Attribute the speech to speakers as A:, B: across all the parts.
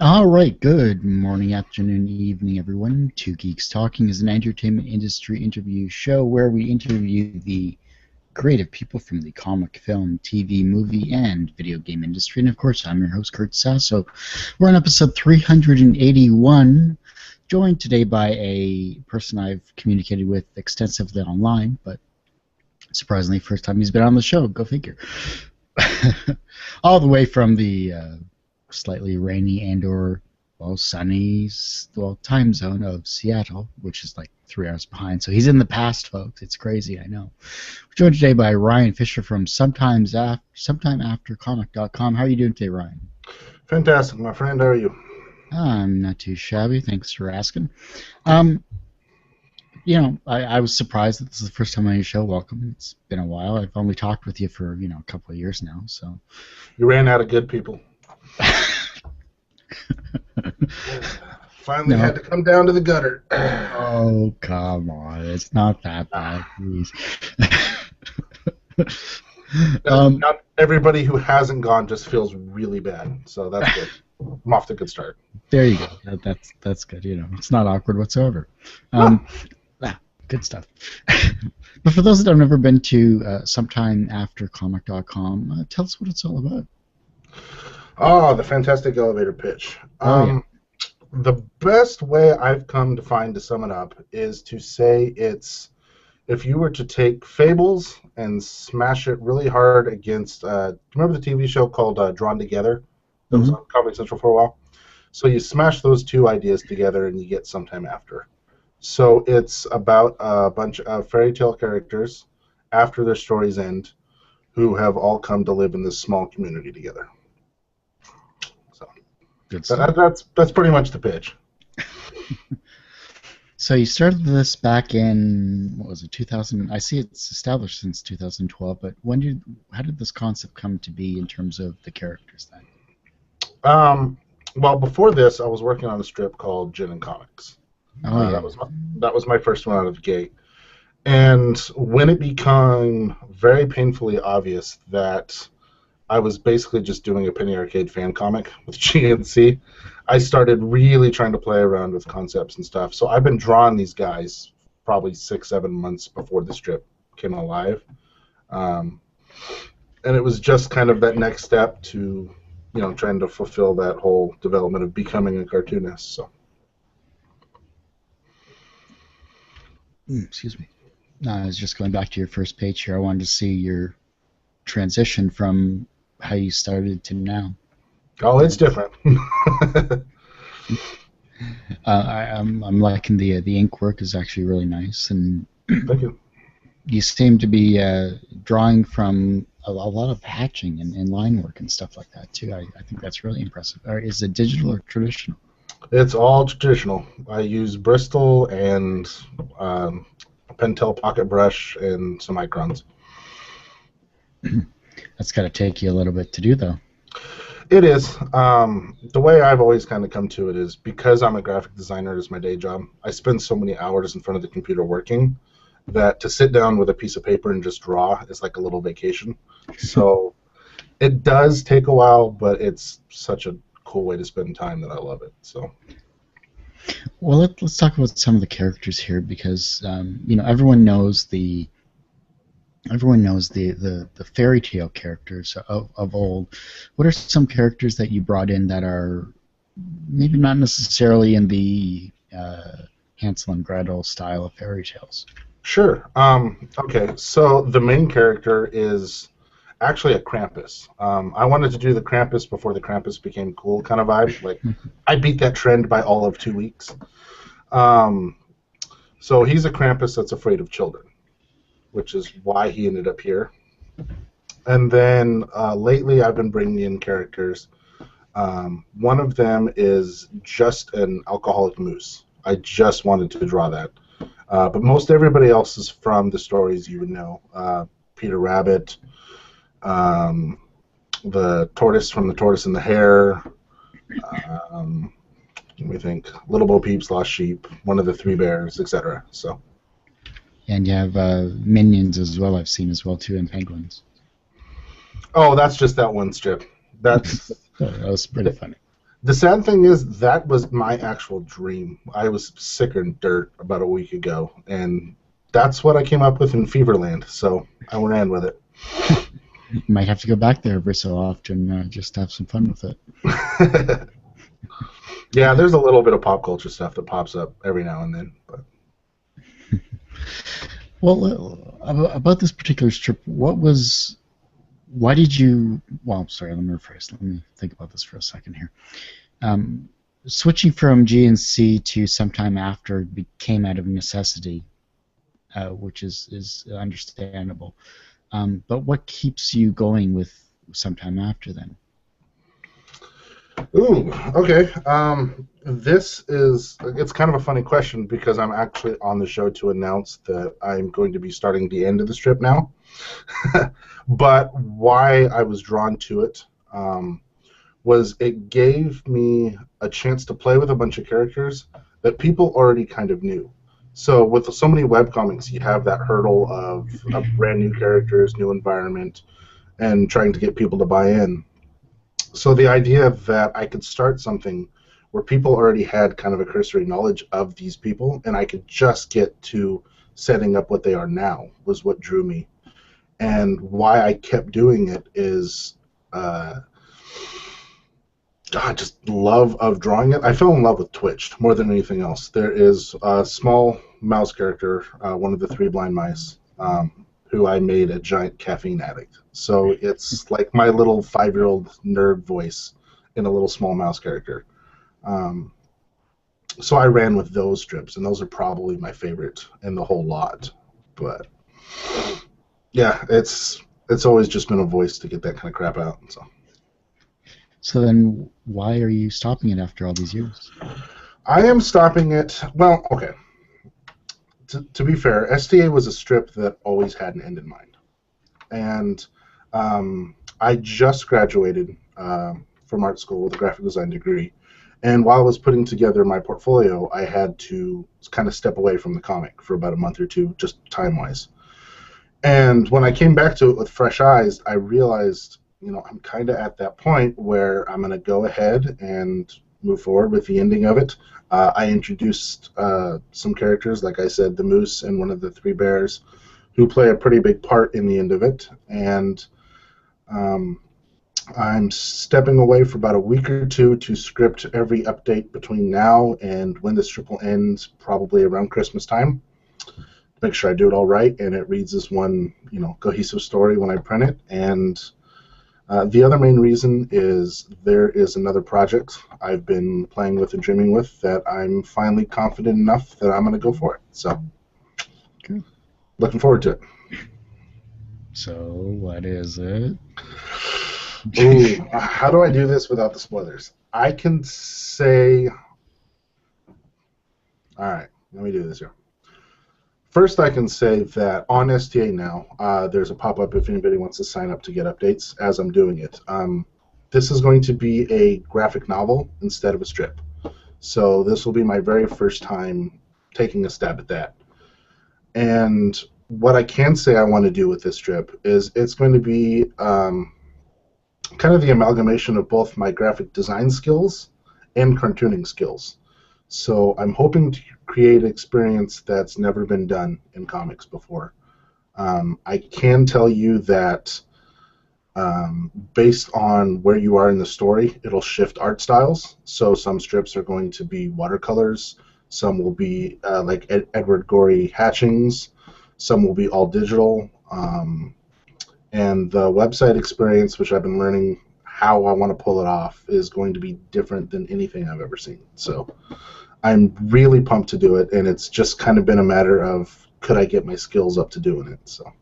A: All right, good morning, afternoon, evening, everyone. Two Geeks Talking is an entertainment industry interview show where we interview the creative people from the comic, film, TV, movie, and video game industry. And of course, I'm your host, Kurt Sasso. We're on episode 381, joined today by a person I've communicated with extensively online, but surprisingly, first time he's been on the show. Go figure. All the way from the slightly rainy and/or sunny time zone of Seattle, which is like 3 hours behind. So he's in the past, folks. It's crazy, I know. We're joined today by Ryan Fisher from sometime after comic.com. How are you doing today, Ryan?
B: Fantastic, my friend. How are you?
A: I'm not too shabby. Thanks for asking. I was surprised that this is the first time on your show. Welcome. It's been a while. I've only talked with you for a couple of years now. So
B: you ran out of good people. Finally had to come down to the gutter.
A: Oh, come on. It's not that bad, please.
B: Not everybody who hasn't gone just feels really bad, so that's good. I'm off to a good start.
A: There you go. That's good. It's not awkward whatsoever. Good stuff. But for those that have never been to sometime aftercomic.com, tell us what it's all about.
B: Oh, the fantastic elevator pitch.
A: Yeah.
B: The best way I've come to find to sum it up is to say it's if you were to take Fables and smash it really hard against, do you remember the TV show called Drawn Together? That was on Comedy Central for a while. So you smash those two ideas together and you get Sometime After. So it's about a bunch of fairy tale characters after their stories end who have all come to live in this small community together. That's pretty much the pitch.
A: So you started this back in, what was it, 2000? I see it's established since 2012, but how did this concept come to be in terms of the characters then?
B: Well, before this, I was working on a strip called Gin and Comics.
A: Oh, yeah.
B: That was my first one out of the gate. And when it became very painfully obvious that I was basically just doing a Penny Arcade fan comic with GNC, I started really trying to play around with concepts and stuff. So I've been drawing these guys probably 6-7 months before the strip came alive. And it was just kind of that next step to, trying to fulfill that whole development of becoming a cartoonist. So.
A: Excuse me. I was just going back to your first page here. I wanted to see your transition from how you started to now.
B: Oh, it's different.
A: I'm liking the ink work is actually really nice, and
B: thank you.
A: You seem to be drawing from a lot of hatching and line work and stuff like that too. I think that's really impressive. Is it digital or traditional?
B: It's all traditional. I use Bristol and a Pentel pocket brush and some microns.
A: That's got to take you a little bit to do, though.
B: It is. The way I've always kind of come to it is because I'm a graphic designer as my day job, I spend so many hours in front of the computer working that to sit down with a piece of paper and just draw is like a little vacation. So it does take a while, but it's such a cool way to spend time that I love it. So.
A: Well, let's talk about some of the characters here because everyone knows the fairy tale characters of old. What are some characters that you brought in that are maybe not necessarily in the Hansel and Gretel style of fairy tales?
B: Sure. Okay, so the main character is actually a Krampus. I wanted to do the Krampus before the Krampus became cool kind of vibe. Like, I beat that trend by all of 2 weeks. So he's a Krampus that's afraid of children, which is why he ended up here. And then lately I've been bringing in characters. One of them is just an alcoholic moose. I just wanted to draw that. But most everybody else is from the stories you would know. Peter Rabbit, the tortoise from The Tortoise and the Hare, let me think, Little Bo Peep's Lost Sheep, one of the Three Bears, etc. So.
A: And you have minions as well, I've seen as well, too, and penguins.
B: Oh, that's just that one strip. That
A: was pretty funny.
B: The sad thing is that was my actual dream. I was sick and dirt about a week ago, and that's what I came up with in Feverland. So I ran with it.
A: You might have to go back there every so often just to have some fun with it.
B: Yeah, there's a little bit of pop culture stuff that pops up every now and then. But
A: Well, about this particular strip, why did you, well, sorry, let me rephrase. Let me think about this for a second here. Um, Switching from GNC to sometime after became out of necessity, which is understandable. But what keeps you going with sometime after then?
B: ooh, okay. It's kind of a funny question because I'm actually on the show to announce that I'm going to be starting the end of the strip now. But why I was drawn to it was it gave me a chance to play with a bunch of characters that people already kind of knew. So with so many webcomics, you have that hurdle of brand new characters, new environment, and trying to get people to buy in. So the idea that I could start something where people already had kind of a cursory knowledge of these people, and I could just get to setting up what they are now was what drew me. And why I kept doing it is just love of drawing it. I fell in love with Twitch more than anything else. There is a small mouse character, one of the three blind mice, who I made a giant caffeine addict. So it's like my little 5-year-old nerd voice in a little small mouse character. Um, so I ran with those strips, and those are probably my favorite in the whole lot. But yeah, it's always just been a voice to get that kind of crap out. So.
A: So then, why are you stopping it after all these years?
B: I am stopping it. Well, okay. To be fair, STA was a strip that always had an end in mind. And I just graduated from art school with a graphic design degree. And while I was putting together my portfolio, I had to kind of step away from the comic for about a month or two, just time-wise. And when I came back to it with fresh eyes, I realized, I'm kind of at that point where I'm going to go ahead and move forward with the ending of it. I introduced some characters, like I said, the moose and one of the three bears, who play a pretty big part in the end of it. And I'm stepping away for about a week or two to script every update between now and when the strip will end, probably around Christmas time. Make sure I do it all right and it reads as one, cohesive story when I print it. And the other main reason is there is another project I've been playing with and dreaming with that I'm finally confident enough that I'm going to go for it. So,
A: Good.
B: Looking forward to it.
A: So, what is it?
B: Ooh, how do I do this without the spoilers? I can say... All right, let me do this here. First, I can say that on STA now, there's a pop-up if anybody wants to sign up to get updates as I'm doing it. This is going to be a graphic novel instead of a strip. So this will be my very first time taking a stab at that. And what I can say I want to do with this strip is it's going to be kind of the amalgamation of both my graphic design skills and cartooning skills. So I'm hoping to create an experience that's never been done in comics before. I can tell you that based on where you are in the story, it'll shift art styles. So some strips are going to be watercolors, some will be like Edward Gorey hatchings, some will be all digital. And the website experience, which I've been learning how I want to pull it off, is going to be different than anything I've ever seen. So I'm really pumped to do it, and it's just kind of been a matter of could I get my skills up to doing it. So.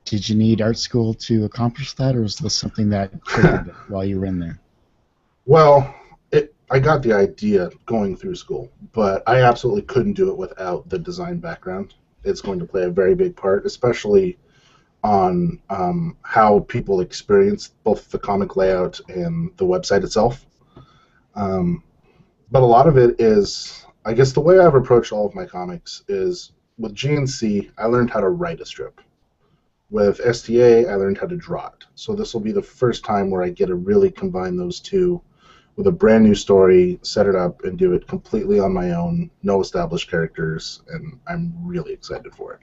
A: Did you need art school to accomplish that, or was this something that triggered it while you were in there?
B: Well, I got the idea going through school, but I absolutely couldn't do it without the design background. It's going to play a very big part, especially on how people experience both the comic layout and the website itself. But a lot of it is, I guess the way I've approached all of my comics is with GNC, I learned how to write a strip. With STA, I learned how to draw it. So this will be the first time where I get to really combine those two with a brand new story, set it up, and do it completely on my own, no established characters, and I'm really excited for it.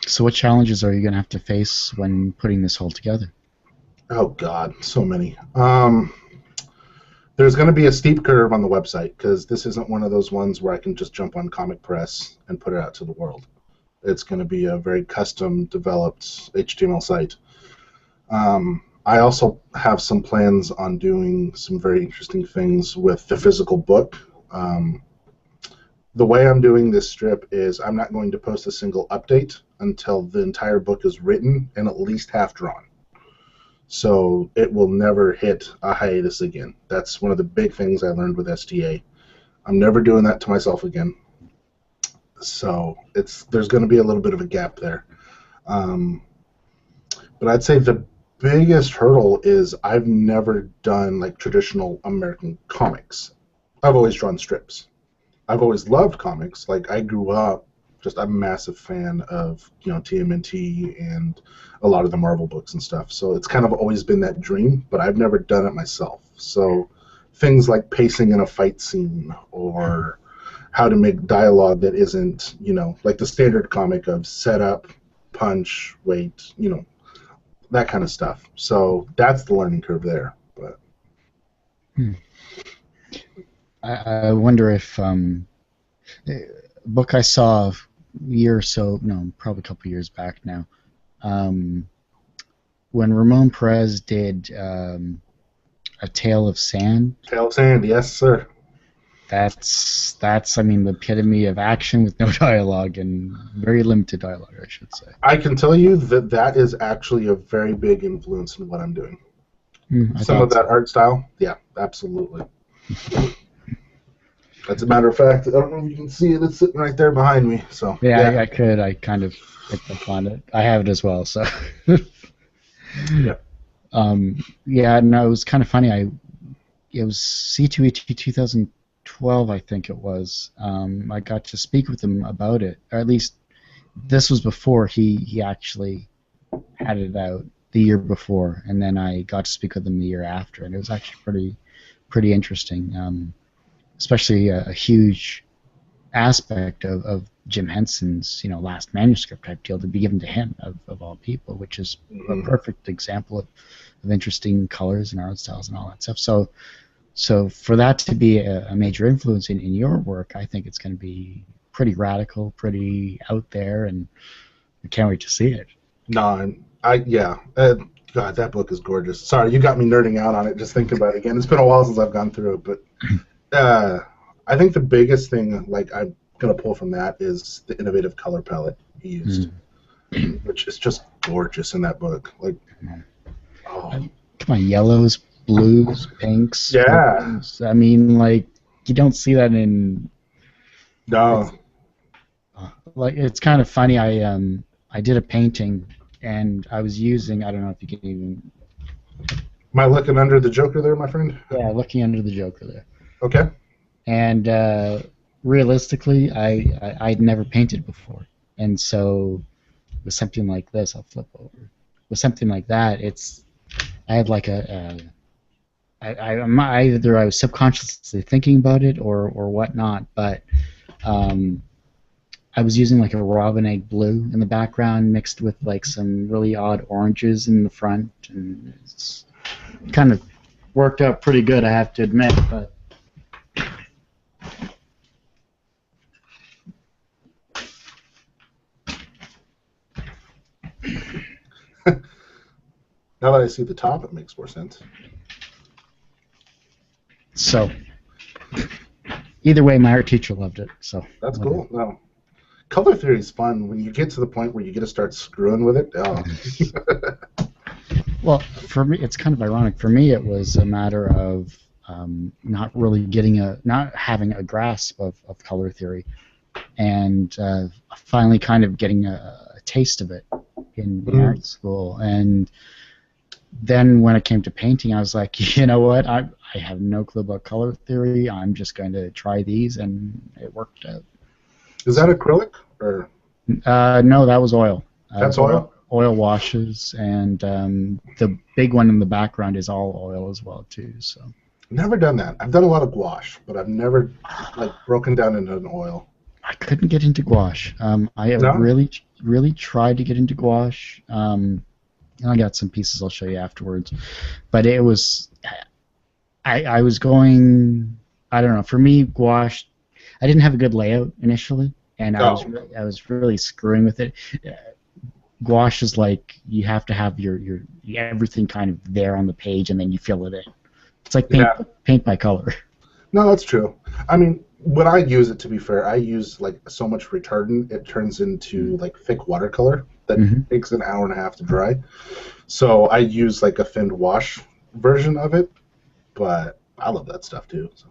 A: So what challenges are you going to have to face when putting this whole together?
B: Oh God, so many. There's going to be a steep curve on the website because this isn't one of those ones where I can just jump on Comic Press and put it out to the world. It's going to be a very custom developed HTML site. I also have some plans on doing some very interesting things with the physical book. The way I'm doing this strip is I'm not going to post a single update until the entire book is written and at least half drawn. So it will never hit a hiatus again. That's one of the big things I learned with STA. I'm never doing that to myself again. So there's going to be a little bit of a gap there. But I'd say the biggest hurdle is I've never done like traditional American comics. I've always drawn strips. I've always loved comics. Like I grew up just a massive fan of TMNT and a lot of the Marvel books and stuff. So it's kind of always been that dream, but I've never done it myself. So things like pacing in a fight scene or how to make dialogue that isn't, like the standard comic of setup, punch, wait, that kind of stuff. So that's the learning curve there. But
A: I wonder if a book I saw a year or so, no, probably a couple years back now, when Ramon Perez did A Tale of Sand.
B: Tale of Sand, yes, sir.
A: That's I mean, the epitome of action with no dialogue and very limited dialogue, I should say.
B: I can tell you that is actually a very big influence in what I'm doing. Some of that art style, yeah, absolutely. As a matter of fact, I don't know if you can see it. It's sitting right there behind me. So
A: yeah. I could. I kind of picked up on it. I have it as well. So
B: yeah.
A: No, it was kind of funny. It was C2E2 2012, I think it was. I got to speak with him about it, or at least this was before he actually had it out the year before, and then I got to speak with him the year after, and it was actually pretty interesting. Especially a huge aspect of Jim Henson's last manuscript type deal to be given to him of all people, which is a perfect example of interesting colors and art styles and all that stuff. So for that to be a major influence in your work, I think it's going to be pretty radical, pretty out there, and I can't wait to see it.
B: No, God, that book is gorgeous. Sorry, you got me nerding out on it just thinking about it again. It's been a while since I've gone through it, but I think the biggest thing, like, I'm going to pull from that is the innovative color palette he used, which is just gorgeous in that book. Like,
A: come on, yellows, blues, pinks.
B: Yeah.
A: Purples. I mean, like, you don't see that in.
B: No.
A: Like, it's kind of funny. I did a painting, and I was using. I don't know if you can even.
B: Am I looking under the Joker there, my friend?
A: Yeah, looking under the Joker there.
B: Okay.
A: And realistically, I'd never painted before, and so with something like this, I'll flip over. With something like that, I had like either I was subconsciously thinking about it or whatnot, but I was using like a robin egg blue in the background mixed with like some really odd oranges in the front, and it's kind of worked out pretty good, I have to admit, but.
B: Now that I see the top, it makes more sense.
A: So, either way, my art teacher loved it. So
B: that's cool. No, color theory is fun when you get to the point where you get to start screwing with it. Oh.
A: Well, for me, it's kind of ironic. For me, it was a matter of not having a grasp of color theory, and finally kind of getting a taste of it in art school. And then when it came to painting, I was like, you know what? I have no clue about color theory. I'm just going to try these, and it worked out.
B: Is that acrylic or?
A: No, that was oil.
B: That's oil?
A: Oil washes, and the big one in the background is all oil as well too. So
B: Never done that. I've done a lot of gouache, but I've never like broken down into an oil.
A: I couldn't get into gouache. I have
B: No?
A: really tried to get into gouache. And I got some pieces I'll show you afterwards, but it was I was going. I don't know. For me, gouache, I didn't have a good layout initially, and
B: Oh,
A: I was really screwing with it. Gouache is like you have to have your everything kind of there on the page, and then you fill it in. It's like
B: yeah.
A: paint by color.
B: No, that's true. I mean, when I use it, to be fair, I use like so much retardant it turns into like thick watercolor that
A: Hmm.
B: takes an hour and a half to dry. So I use like a thinned wash version of it, but I love that stuff too. So.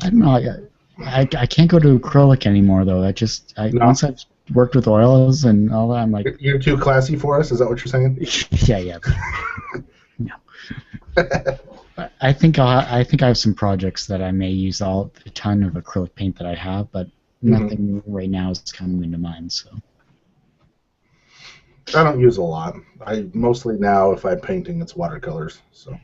A: I don't know. I can't go to acrylic anymore though.
B: No,
A: Once I've worked with oils and all that, I'm like,
B: you're too classy for us. Is that what you're saying?
A: yeah. No. I think I have some projects that I may use all the ton of acrylic paint that I have, but
B: Hmm.
A: nothing right now is coming into mind. So,
B: I don't use a lot. I mostly now, if I'm painting, it's watercolors. So.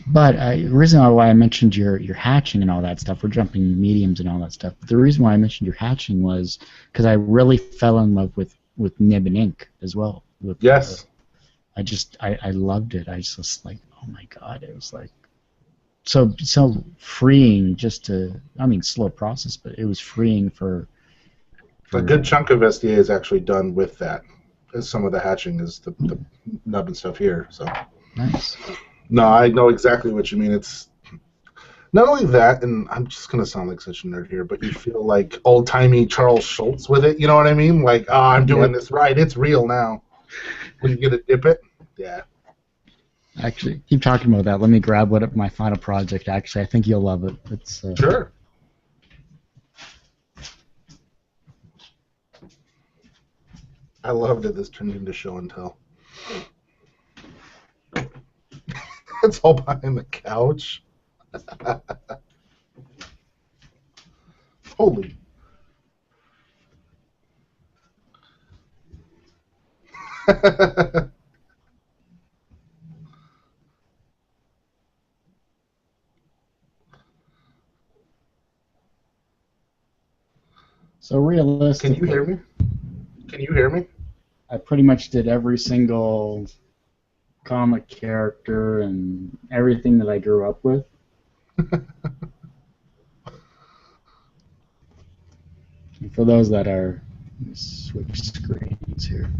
A: but the reason why I mentioned your hatching and all that stuff, we're jumping mediums and all that stuff. But the reason why I mentioned your hatching was because I really fell in love with nib and ink as well.
B: Yes.
A: I loved it. I just like, oh my god, it was like so freeing just to, I mean, slow process, but it was freeing
B: A
A: for
B: good chunk of SDA is actually done with that. As some of the hatching is the nub and stuff here. So
A: nice.
B: no, I know exactly what you mean. It's not only that, and I'm just gonna sound like such a nerd here, but you feel like old timey Charles Schultz with it. You know what I mean? Like, oh, I'm doing
A: Yep.
B: this right. It's real now. When you get to dip it, yeah.
A: Actually, keep talking about that. Let me grab my final project. Actually, I think you'll love it. It's
B: Sure. I loved it. This turned into show and tell. It's all behind the couch. Holy.
A: so
B: Can you hear
A: realistically,
B: me? Can you hear me?
A: I pretty much did every single comic character and everything that I grew up with. And for those that are, let me switch screens here.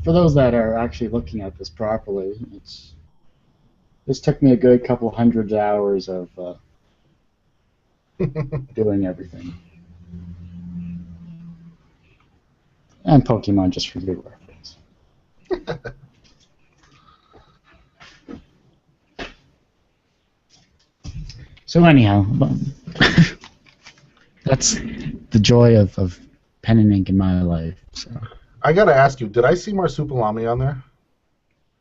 A: For those that are actually looking at this properly, this took me a good couple hundred hours of doing everything. And Pokemon just for good reference. So anyhow, that's the joy of pen and ink in my life. So
B: I gotta ask you, did I see Marsupilami on there?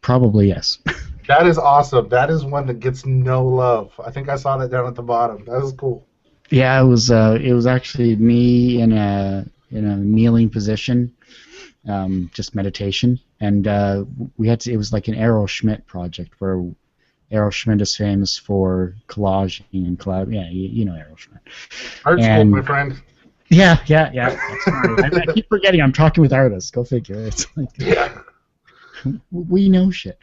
A: probably yes.
B: That is awesome. That is one that gets no love. I think I saw that down at the bottom. That is cool.
A: Yeah, it was actually me in a kneeling position, just meditation, and we had to. It was like an Errol Schmidt project where Errol Schmidt is famous for collaging and collab. Yeah, you know Errol Schmidt.
B: Art school, my
A: And
B: friend.
A: yeah. Sorry. I keep forgetting I'm talking with artists. Go figure. It's like
B: Yeah.
A: we know shit.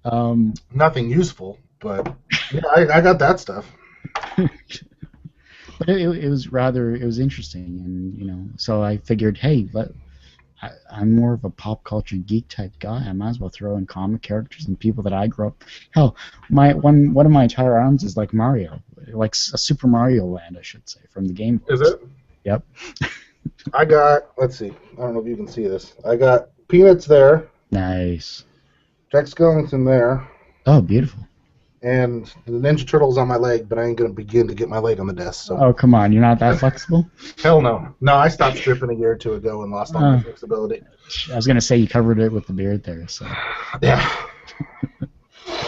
B: Nothing useful, but yeah, I got that stuff.
A: But it was rather it was interesting, and so I figured, hey, I'm more of a pop culture geek type guy. I might as well throw in comic characters and people that I grew up. Hell, my one of my entire arms is like Mario, like a Super Mario Land, I should say, from the Game Boy.
B: Is it?
A: Yep.
B: I got, let's see. I don't know if you can see this. I got Peanuts there,
A: Nice.
B: Jack Skellington there,
A: Oh, beautiful.
B: and the Ninja Turtles on my leg, but I ain't going to begin to get my leg on the desk, so.
A: Oh, come on, you're not that flexible.
B: Hell no. No, I stopped stripping a year or two ago and lost all my flexibility.
A: I was gonna say you covered it with the beard there, so
B: Yeah.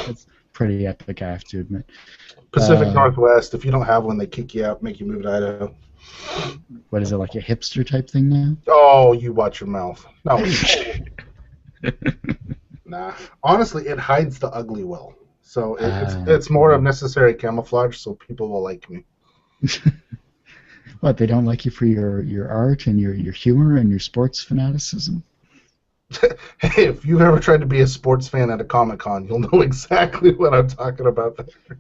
A: it's pretty epic, I have to admit.
B: Pacific Northwest, if you don't have one, they kick you out, make you move to Idaho.
A: What is it, like a hipster type thing now?
B: Oh, you watch your mouth. No, nah. Honestly, it hides the ugly well. So it's more of necessary camouflage, so people will like me.
A: What, they don't like you for your art and your humor and your sports fanaticism?
B: Hey, if you've ever tried to be a sports fan at a Comic Con, you'll know exactly what I'm talking about there.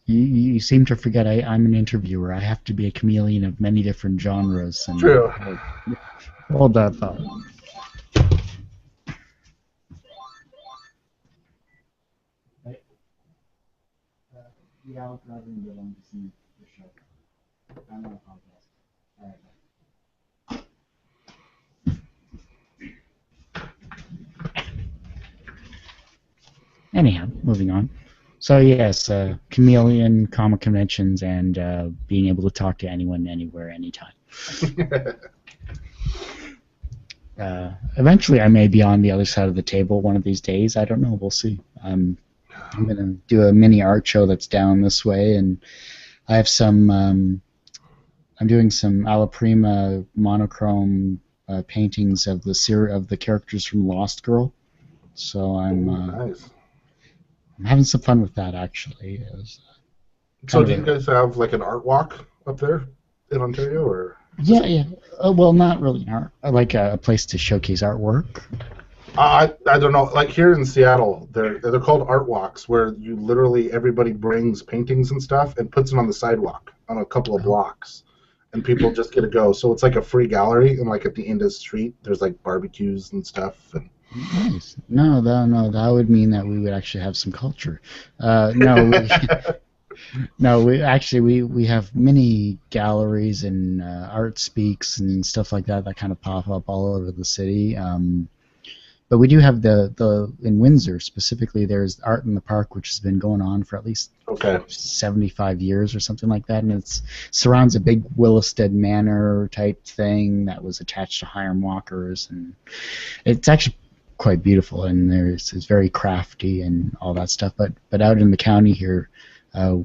A: You seem to forget I'm an interviewer. I have to be a chameleon of many different genres. And
B: True.
A: hold that thought. Yeah, I'll rather than get on to see the show. I'm not apologize. All right. Anyhow, moving on. So yes, chameleon, comic conventions, and being able to talk to anyone, anywhere, anytime. Eventually, I may be on the other side of the table one of these days. I don't know. We'll see. I'm going to do a mini art show that's down this way, and I have some. I'm doing some alla prima monochrome paintings of the characters from Lost Girl. So
B: Nice.
A: I'm having some fun with that actually. It was
B: So,
A: kind
B: do
A: of
B: you guys have like an art walk up there in Ontario, or?
A: yeah. Well, not really an art, like a place to showcase artwork.
B: I don't know. Like here in Seattle, they're called art walks, where you literally everybody brings paintings and stuff and puts them on the sidewalk on a couple of blocks, and people just get to go. So it's like a free gallery, and like at the end of the street, there's like barbecues and stuff. And
A: Nice. No, that would mean that we would actually have some culture. No, no, we have many galleries and art speaks and stuff like that that kind of pop up all over the city. But we do have the in Windsor specifically. There's Art in the Park, which has been going on for at least
B: okay,
A: 75 years or something like that, and it surrounds a big Willisted Manor type thing that was attached to Hiram Walker's, and it's actually quite beautiful, and it's very crafty and all that stuff. But out in the county here,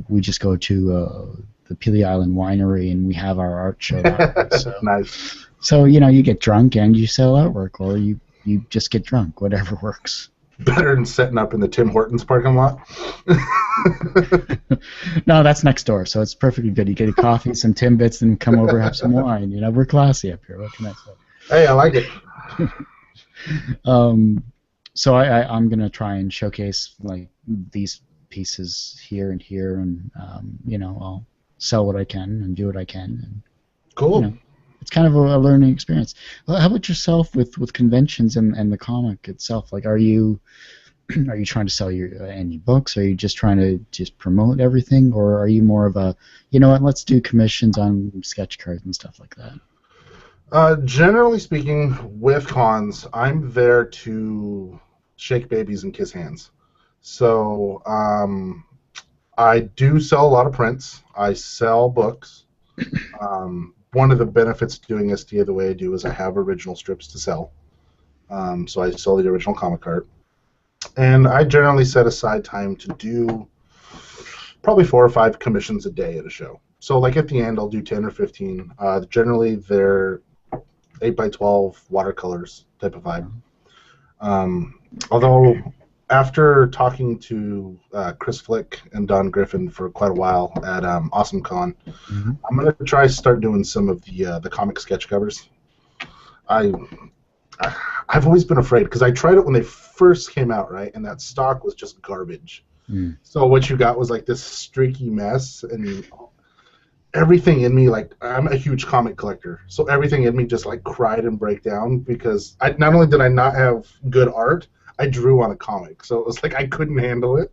A: we just go to the Pelee Island Winery, and we have our art show. So,
B: nice.
A: So you get drunk and you sell artwork, or you just get drunk, whatever works.
B: Better than setting up in the Tim Hortons parking lot.
A: No, that's next door, so it's perfectly good. You get a coffee, some Timbits, and come over, have some wine. We're classy up here. What can I say?
B: Hey, I like it.
A: So I'm gonna try and showcase like these pieces here and here, and I'll sell what I can and do what I can. And,
B: cool.
A: It's kind of a learning experience. Well, how about yourself with conventions and the comic itself? Like, are you trying to sell any books? Are you just trying to promote everything, or are you more of a, let's do commissions on sketch cards and stuff like that?
B: Generally speaking, with cons, I'm there to shake babies and kiss hands. So I do sell a lot of prints. I sell books. One of the benefits of doing SDA the way I do is I have original strips to sell. So I sell the original comic art. And I generally set aside time to do probably 4 or 5 commissions a day at a show. So like at the end, I'll do 10 or 15. Generally, they're 8x12 watercolors type of vibe. Although after talking to Chris Flick and Don Griffin for quite a while at Awesome Con, I'm going to try start doing some of the comic sketch covers. I've always been afraid because I tried it when they first came out, right? And that stock was just garbage. So what you got was like this streaky mess, and everything in me, like, I'm a huge comic collector, so everything in me just like cried and break down because not only did I not have good art, I drew on a comic, so it was like I couldn't handle it.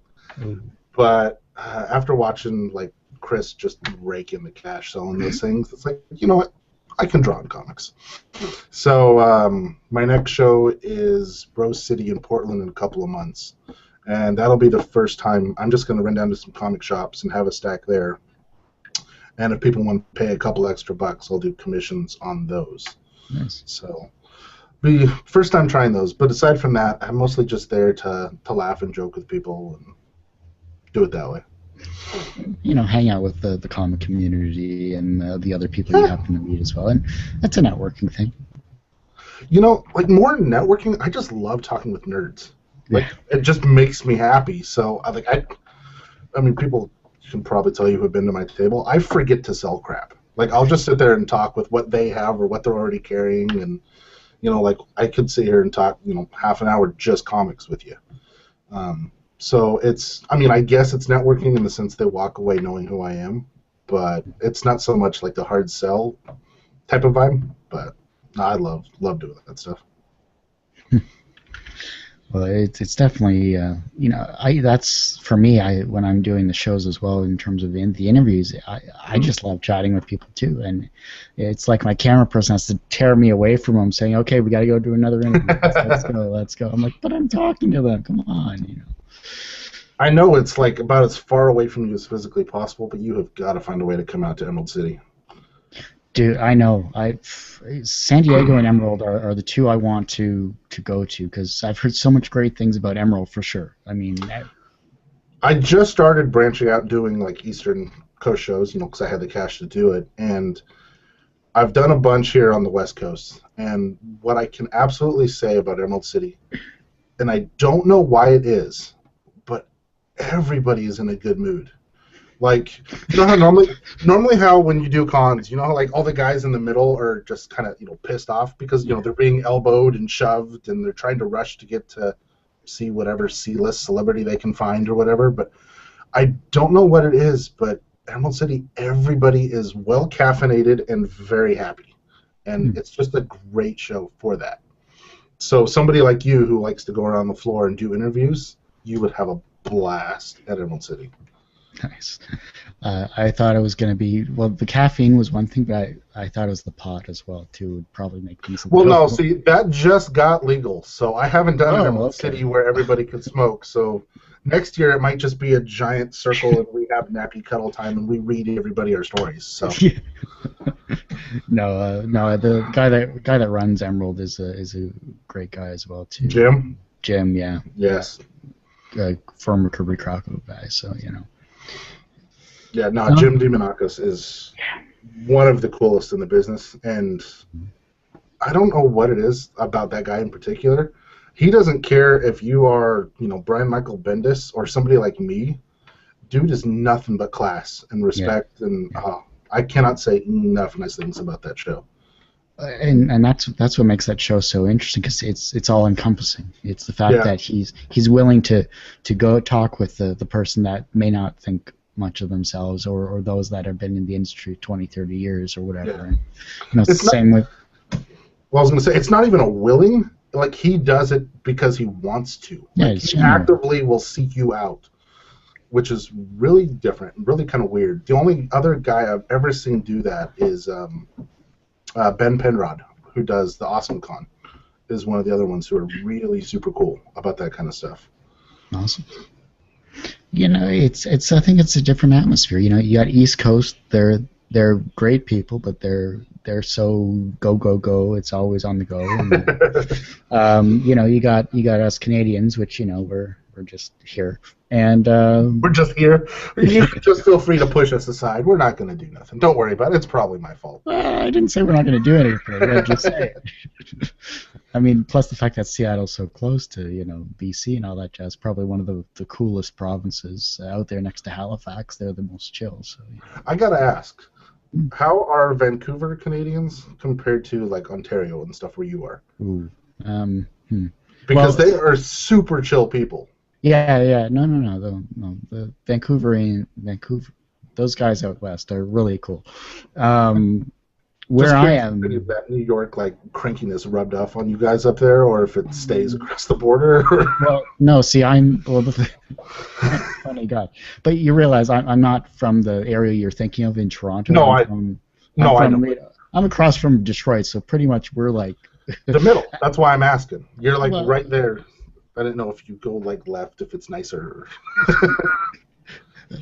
B: But after watching like Chris just rake in the cash selling those things, it's like, you know what, I can draw in comics. So my next show is Rose City in Portland in a couple of months, and that'll be the first time I'm just going to run down to some comic shops and have a stack there. And if people want to pay a couple extra bucks, I'll do commissions on those.
A: Nice.
B: So, be first time trying those. But aside from that, I'm mostly just there to laugh and joke with people and do it that way.
A: hang out with the comic community and the other people you happen to meet as well, and that's a networking thing.
B: Like more networking. I just love talking with nerds.
A: Yeah.
B: Like it just makes me happy. So I mean, people can probably tell you who've been to my table. I forget to sell crap. Like I'll just sit there and talk with what they have or what they're already carrying, and like I could sit here and talk, half an hour just comics with you. So I mean, I guess it's networking in the sense they walk away knowing who I am, but it's not so much like the hard sell type of vibe. But no, I love doing that stuff.
A: Well, it's definitely that's for me. When I'm doing the shows as well in terms of the interviews, I just love chatting with people too, and it's like my camera person has to tear me away from them, saying, "Okay, we got to go do another interview. Let's go." I'm like, "But I'm talking to them. Come on."
B: I know it's like about as far away from you as physically possible, but you have got to find a way to come out to Emerald City.
A: Dude, I know. San Diego and Emerald are the two I want to go to because I've heard so much great things about Emerald for sure. I mean,
B: I just started branching out doing like Eastern Coast shows, because I had the cash to do it, and I've done a bunch here on the West Coast. And what I can absolutely say about Emerald City, and I don't know why it is, but everybody is in a good mood. Like, how normally how when you do cons, how like all the guys in the middle are just kind of, pissed off because, they're being elbowed and shoved and they're trying to rush to get to see whatever C-list celebrity they can find or whatever. But I don't know what it is, but Emerald City, everybody is well caffeinated and very happy. And it's just a great show for that. So somebody like you who likes to go around the floor and do interviews, you would have a blast at Emerald City.
A: Nice. I thought it was going to be, well, the caffeine was one thing, but I thought it was the pot as well, too. It would probably make decent.
B: Well, no, see, that just got legal, so I haven't done an Emerald
A: okay.
B: City where everybody could smoke, so next year it might just be a giant circle and we have nappy cuddle time and we read everybody our stories, so.
A: No, the guy that runs Emerald is a great guy as well, too. Jim, yeah.
B: Yes.
A: Former Kirby Crocodile guy, so,
B: Yeah, no, Jim DeMonakis is one of the coolest in the business, and I don't know what it is about that guy in particular. He doesn't care if you are, Brian Michael Bendis or somebody like me. Dude is nothing but class and respect, and I cannot say enough nice things about that show.
A: And that's what makes that show so interesting because it's all encompassing. It's the fact that he's willing to go talk with the person that may not think much of themselves or those that have been in the industry 20, 30 years or whatever. And, it's the same with...
B: Well, I was going to say, it's not even a willing, like he does it because he wants to. Like, he actively will seek you out, which is really different, really kind of weird. The only other guy I've ever seen do that is Ben Penrod, who does the Awesome Con, is one of the other ones who are really super cool about that kind of stuff.
A: Awesome. It's I think it's a different atmosphere. You got East Coast, they're great people, but they're so go. It's always on the go. And, you got us Canadians, which we're just here, and
B: we're just here. You can just feel free to push us aside. We're not going to do nothing. Don't worry about it. It's probably my fault.
A: I didn't say we're not going to do anything. I just say it. I mean, plus the fact that Seattle's so close to BC and all that jazz, probably one of the coolest provinces out there next to Halifax. They're the most chill. So
B: I gotta ask, how are Vancouver Canadians compared to like Ontario and stuff where you are?
A: Ooh.
B: Because they are super chill people.
A: Yeah. No. The Vancouver, those guys out west are really cool. Where I am,
B: is that New York like crankiness rubbed off on you guys up there, or if it stays across the border?
A: Well, no. See, I'm funny guy, but you realize I'm not from the area you're thinking of in Toronto.
B: No, I know.
A: I'm across from Detroit, so pretty much we're like
B: the middle. That's why I'm asking. You're like right there. I didn't know if you go like left if it's nicer.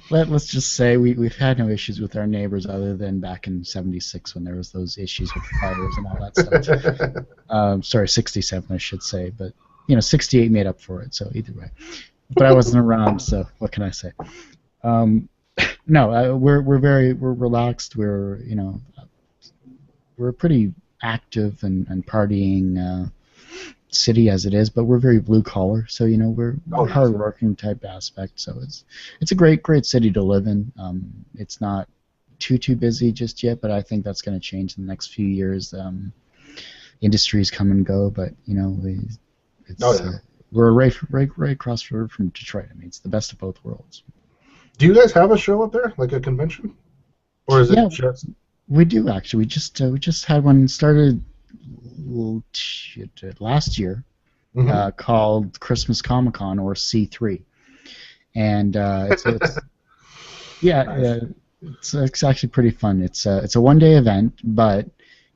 A: Let's just say we've had no issues with our neighbors other than back in '76 when there was those issues with fires and all that stuff. Sorry, '67 I should say, but '68 made up for it. So either way, but I wasn't around, so what can I say? Um, no, we're relaxed. We're a pretty active and partying city as it is, but we're very blue collar. So
B: Oh,
A: we're
B: nice.
A: hard working type aspect. So it's a great city to live in. It's not too busy just yet, but I think that's going to change in the next few years. Industries come and go, but
B: Oh,
A: it's
B: yeah.
A: we're right across the road from Detroit. I mean, it's the best of both worlds.
B: Do you guys have a show up there, like a convention, or is it
A: Yeah,
B: just?
A: we do actually. We just had one started last year,
B: Hmm.
A: called Christmas Comic Con or C3, and it's yeah,
B: Nice.
A: it's actually pretty fun. It's a 1 day event, but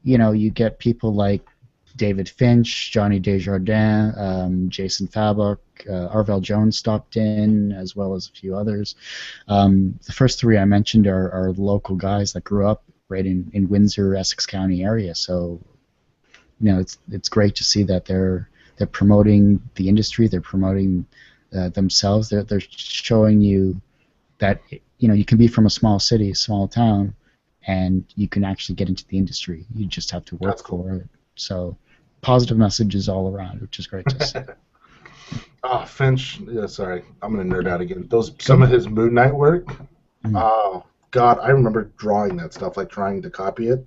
A: you get people like David Finch, Johnny Desjardins, Jason Fabok, Arvell Jones stopped in, as well as a few others. The first three I mentioned are local guys that grew up right in Windsor, Essex County area. So it's great to see that they're promoting the industry, they're promoting themselves, they're showing you that you can be from a small city, small town, and you can actually get into the industry. You just have to
B: That's
A: work
B: cool.
A: for it. So positive messages all around, which is great to see.
B: Oh, Finch. Yeah, sorry, I'm gonna nerd out again. Those
A: Go.
B: some of his Moon Knight work.
A: Mm.
B: Oh God, I remember drawing that stuff, like trying to copy it.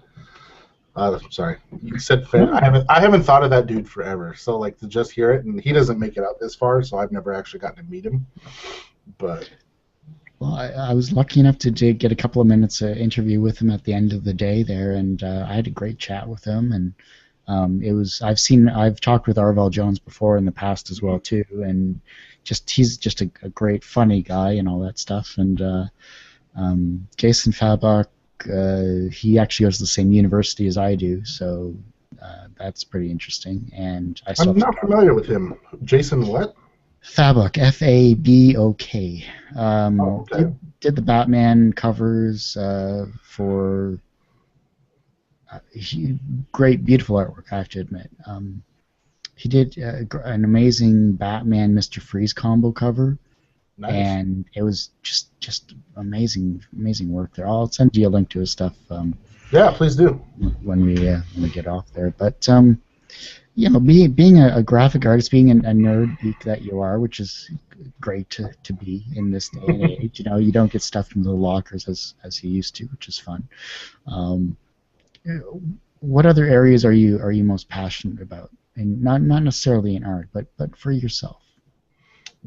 B: Sorry, you said Finch.
A: No,
B: I haven't thought of that dude forever. So like to just hear it, and he doesn't make it out this far, so I've never actually gotten to meet him. But
A: well, I was lucky enough to get a couple of minutes interview with him at the end of the day there, and I had a great chat with him. And I've talked with Arvell Jones before in the past as well too, and he's just a great funny guy and all that stuff. And Jason Fabok, he actually goes to the same university as I do, so that's pretty interesting. And I still
B: I'm
A: have
B: not familiar with him. Jason, what?
A: Fabok, Fabok.
B: Oh, okay.
A: Did the Batman covers for great, beautiful artwork. I have to admit. He did an amazing Batman Mr. Freeze combo cover,
B: Nice.
A: and it was just amazing work there. I'll send you a link to his stuff
B: Yeah, please do.
A: when we get off there. But being a graphic artist, being a nerd geek that you are, which is great to be in this day and age. You don't get stuffed into the lockers as you used to, which is fun. Um, what other areas are you most passionate about? And not necessarily in art, but for yourself.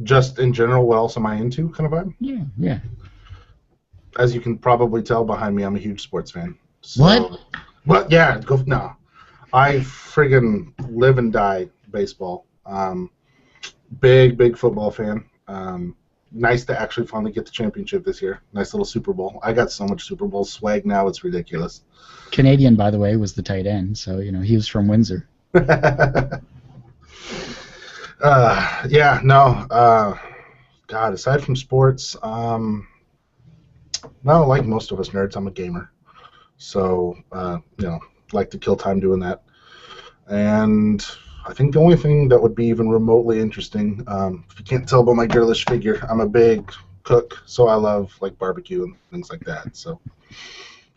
B: Just in general, what else am I into? Kind of vibe.
A: Yeah, yeah.
B: As you can probably tell behind me, I'm a huge sports fan.
A: What?
B: So, but yeah, go no. I friggin' live and die baseball. Big football fan. Nice to actually finally get the championship this year. Nice little Super Bowl. I got so much Super Bowl swag now, it's ridiculous.
A: Canadian, by the way, was the tight end, so he was from Windsor.
B: Yeah, no. God, aside from sports, no, like most of us nerds, I'm a gamer. So, like to kill time doing that. And I think the only thing that would be even remotely interesting, if you can't tell by my girlish figure, I'm a big cook, so I love like barbecue and things like that. So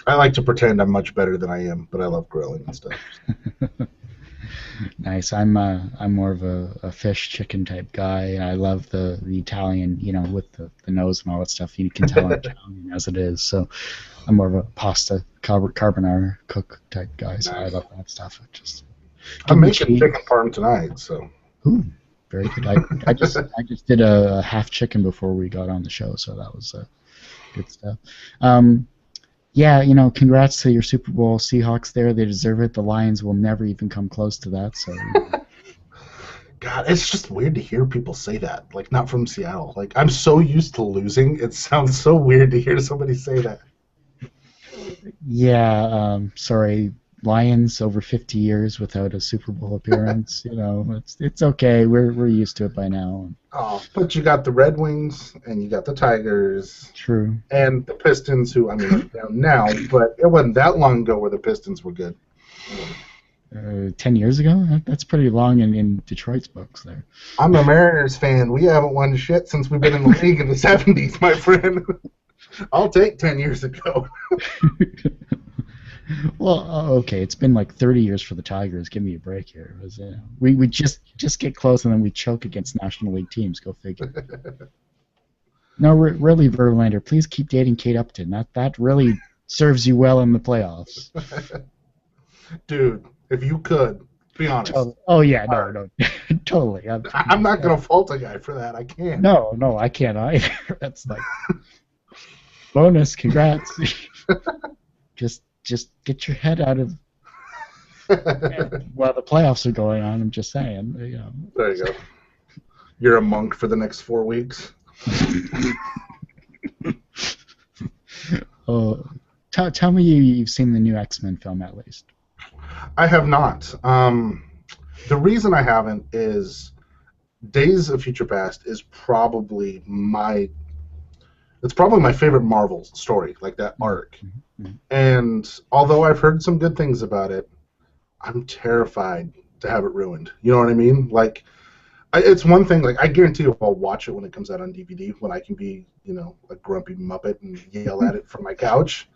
B: I like to pretend I'm much better than I am, but I love grilling and stuff.
A: Nice. I'm more of a fish chicken type guy. I love the Italian, with the nose and all that stuff. You can tell I'm Italian as it is. So I'm more of a pasta carbonara cook type guy. So I
B: Nice.
A: love that stuff. Just
B: I'm
A: give me
B: making chicken
A: cheese.
B: parm tonight, so.
A: Ooh, very good. I just did a half chicken before we got on the show, so that was good stuff. Um, yeah, congrats to your Super Bowl Seahawks there. They deserve it. The Lions will never even come close to that. So,
B: God, it's just weird to hear people say that. Like, not from Seattle. Like, I'm so used to losing. It sounds so weird to hear somebody say that.
A: yeah, sorry, Lions over 50 years without a Super Bowl appearance. It's okay. We're used to it by now.
B: Oh, but you got the Red Wings, and you got the Tigers,
A: True.
B: and the Pistons, who, I mean, are down now, but it wasn't that long ago where the Pistons were good.
A: 10 years ago? That's pretty long in Detroit's books there.
B: I'm a Mariners fan. We haven't won shit since we've been in the league in the 70s, my friend. I'll take 10 years ago.
A: Well, okay, it's been like 30 years for the Tigers. Give me a break here. It was, we just get close and then we choke against National League teams. Go figure. No, really, Verlander, please keep dating Kate Upton. That really serves you well in the playoffs.
B: Dude, if you could, be honest.
A: Totally. Oh yeah, no, totally.
B: I'm not going to fault a guy for that. I can't.
A: No, I can't either. That's like bonus. Congrats. Just get your head out of while the playoffs are going on. I'm just saying.
B: There you go. You're a monk for the next 4 weeks.
A: Oh, tell me you've seen the new X-Men film at least.
B: I have not. The reason I haven't is Days of Future Past is probably my favorite Marvel story, like that arc. Mm-hmm. And although I've heard some good things about it, I'm terrified to have it ruined. You know what I mean? Like, it's one thing. Like, I guarantee you, I'll watch it when it comes out on DVD, when I can be, a grumpy muppet and yell at it from my couch.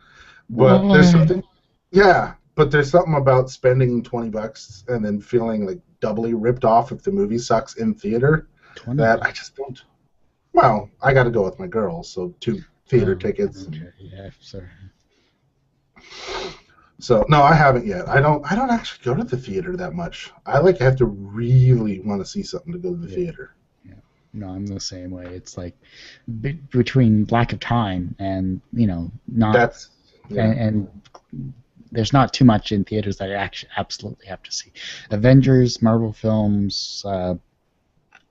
B: But there's something, yeah. But there's something about spending $20 and then feeling like doubly ripped off if the movie sucks in theater that I just don't. Well, I got to go with my girls, so 2 theater tickets.
A: Okay. Yeah, sorry.
B: So no, I haven't yet. I don't actually go to the theater that much. I have to really want to see something to go to the theater.
A: Yeah. No, I'm the same way. It's like between lack of time and not
B: That's yeah.
A: and there's not too much in theaters that I actually absolutely have to see. Avengers, Marvel films.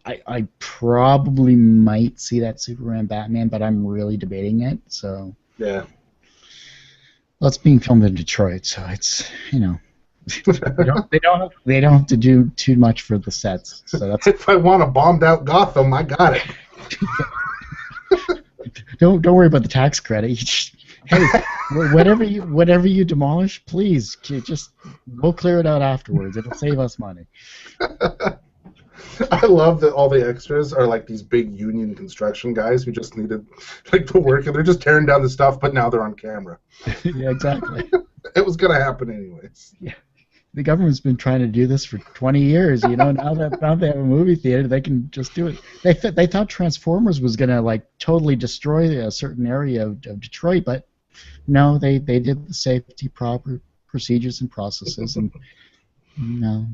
A: I probably might see that Superman Batman, but I'm really debating it. So
B: yeah.
A: Well, it's being filmed in Detroit, so it's they don't have to do too much for the sets. So that's
B: if I want a bombed out Gotham, I got it.
A: Don't worry about the tax credit. Hey, whatever you demolish, please we'll clear it out afterwards. It'll save us money.
B: I love that all the extras are like these big union construction guys who just needed the work, and they're just tearing down the stuff, but now they're on camera.
A: Yeah, exactly.
B: It was gonna happen anyways.
A: Yeah, the government's been trying to do this for 20 years. Now that they have a movie theater, they can just do it. They thought Transformers was gonna totally destroy a certain area of Detroit, but no, they did the safety proper procedures and processes, and no.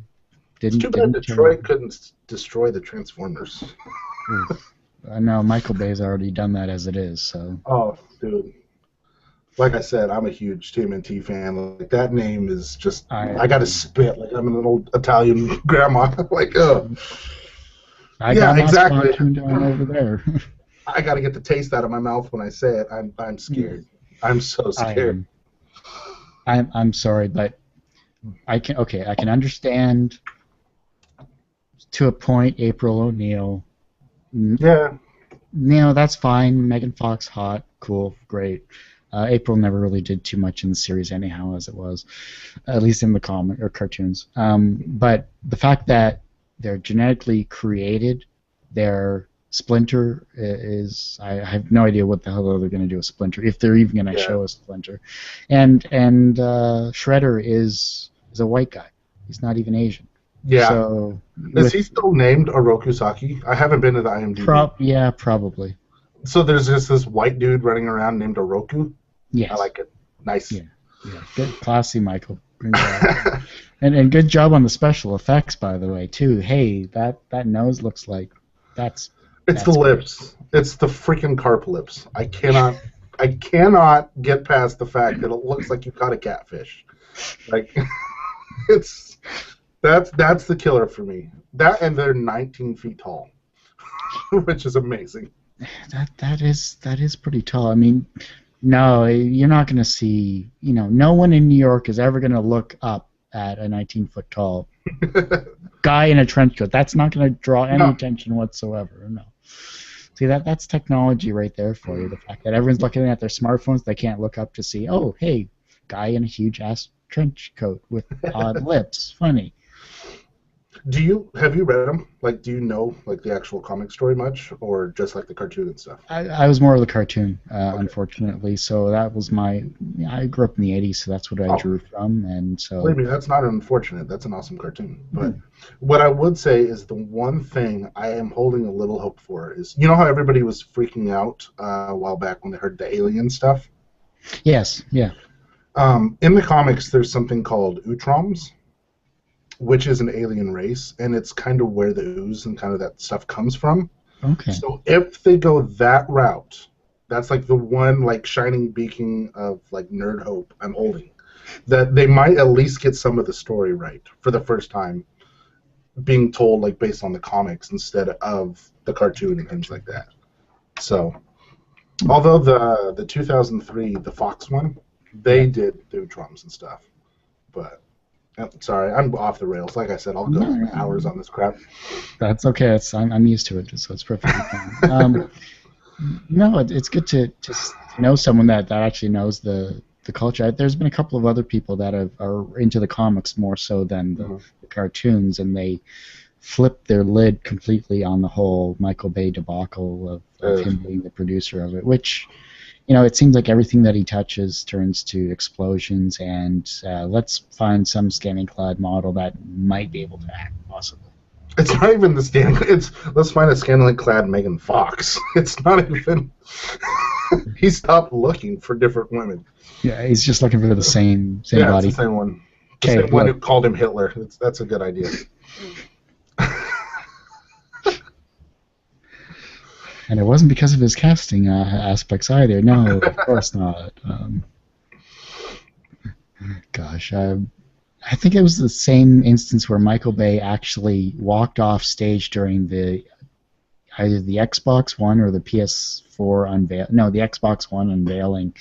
B: It's too bad Detroit couldn't destroy the Transformers.
A: I know Michael Bay's already done that as it is. So.
B: Oh, dude! Like I said, I'm a huge TMNT fan. Like that name is just I got to spit like I'm an old Italian grandma.
A: I got exactly. Down over there.
B: I got to get the taste out of my mouth when I say it. I'm scared. I'm so scared.
A: I'm sorry, but I can understand. To a point, April O'Neil.
B: Yeah.
A: That's fine. Megan Fox, hot, cool, great. April never really did too much in the series anyhow, as it was, at least in the comic or cartoons. But the fact that they're genetically created, their Splinter is, I have no idea what the hell they're going to do with Splinter, if they're even going to show a Splinter. And Shredder is a white guy. He's not even Asian.
B: Yeah.
A: So
B: is he still named Orokusaki? I haven't been to the IMDb.
A: Yeah, probably.
B: So there's just this white dude running around named Oroku?
A: Yes.
B: I like it. Nice.
A: Yeah. Good, classy, Michael. and good job on the special effects, by the way, too. Hey, that nose looks like that's
B: the lips. It's the freaking carp lips. I cannot get past the fact that it looks like you caught a catfish. That's the killer for me. That, and they're 19 feet tall, which is amazing.
A: That is pretty tall. I mean, no, you're not going to see. No one in New York is ever going to look up at a 19-foot tall guy in a trench coat. That's not going to draw any attention whatsoever. No. See, that's technology right there for you. The fact that everyone's looking at their smartphones, they can't look up to see. Oh, hey, guy in a huge ass trench coat with odd lips. Funny.
B: Have you read them? Like, do you know like the actual comic story much, or just like the cartoon and stuff?
A: I was more of the cartoon,
B: Okay.
A: unfortunately. So that was my. I grew up in the '80s, so that's what I
B: Oh,
A: drew from, and
B: believe
A: so.
B: me, that's not unfortunate. That's an awesome cartoon. But what I would say is the one thing I am holding a little hope for is, you know how everybody was freaking out a while back when they heard the alien stuff?
A: Yes, yeah.
B: In the comics, there's something called Utroms, which is an alien race, and it's kind of where the ooze and kind of that stuff comes from.
A: Okay.
B: So if they go that route, that's like the one like shining beacon of like nerd hope I'm holding. That they might at least get some of the story right for the first time, being told like based on the comics instead of the cartoon and things like that. So, although the 2003 the Fox one,
A: Yeah.
B: they did do drums and stuff, but sorry, I'm off the rails. Like I said, I'll
A: No,
B: go
A: no,
B: hours on this crap.
A: that's okay. I'm used to it, so it's perfectly fine. No, it's good to know someone that actually knows the culture. There's been a couple of other people that are into the comics more so than
B: Mhm.
A: the cartoons, and they flipped their lid completely on the whole Michael Bay debacle of
B: Uh,
A: him being the producer of it, which, it seems like everything that he touches turns to explosions, and let's find some scanning clad model that might be able to act, possibly.
B: it's not even the stand. It's let's find a scantily clad Megan Fox. It's not even. He stopped looking for different women.
A: Yeah, he's just looking for the same
B: Yeah, it's the
A: body.
B: same one. The
A: Okay,
B: same one who
A: look,
B: called him Hitler. That's a good idea.
A: and it wasn't because of his casting aspects either. No, of course not. Gosh, I think it was the same instance where Michael Bay actually walked off stage during either the Xbox One or the PS4 unveil. No, the Xbox One unveiling.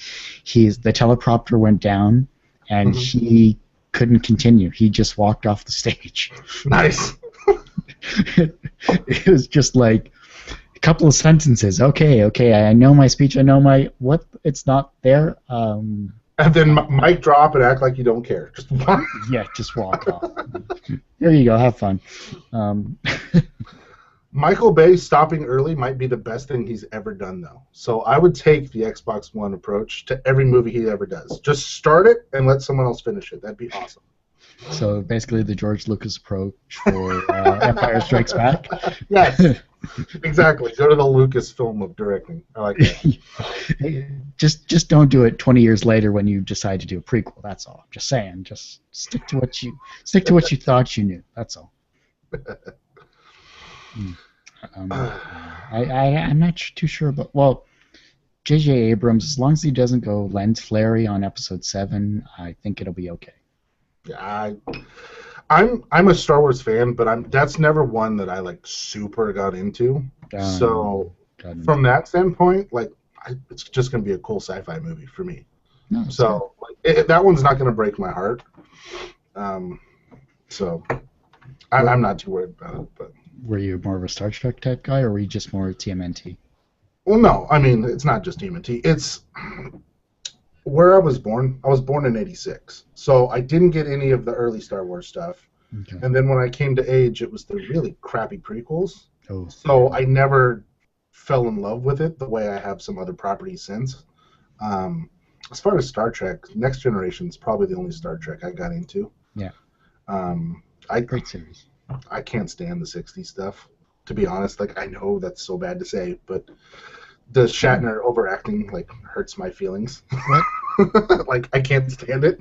A: The teleprompter went down, and
B: Mhm.
A: he couldn't continue. He just walked off the stage.
B: Nice.
A: It was just like a couple of sentences. Okay, I know my speech. I know my what. It's not there.
B: And then mic drop and act like you don't care. Just
A: Yeah, just walk off. There you go. Have fun. Um,
B: Michael Bay stopping early might be the best thing he's ever done, though. So I would take the Xbox One approach to every movie he ever does. Just start it and let someone else finish it. That'd be awesome.
A: so basically, the George Lucas approach for Empire Strikes Back.
B: Yes, exactly. Go to the Lucasfilm of directing. I like that.
A: Hey, just don't do it 20 years later when you decide to do a prequel. That's all. I'm just saying. Just stick to what you thought you knew. That's all. Hmm. I'm not too sure about. Well, J.J. Abrams, as long as he doesn't go lens flary on Episode 7, I think it'll be okay.
B: Yeah, I'm a Star Wars fan, but that's never one that I like super got into. So
A: God,
B: from that standpoint, like it's just gonna be a cool sci-fi movie for me.
A: no, it's good.
B: So like, that one's not gonna break my heart. Um, so I'm not too worried about it. But
A: Were you more of a Star Trek type guy, or were you just more TMNT?
B: well, no, I mean it's not just TMNT. It's where I was born. I was born in '86, so I didn't get any of the early Star Wars stuff.
A: Okay.
B: And then when I came to age, it was the really crappy prequels.
A: Oh,
B: So I never fell in love with it the way I have some other properties since. Um, as far as Star Trek, Next Generation is probably the only Star Trek I got into.
A: yeah,
B: I
A: great series.
B: I can't stand the '60s stuff, to be honest. Like I know that's so bad to say, but the Shatner overacting like hurts my feelings.
A: What?
B: Like I can't stand it.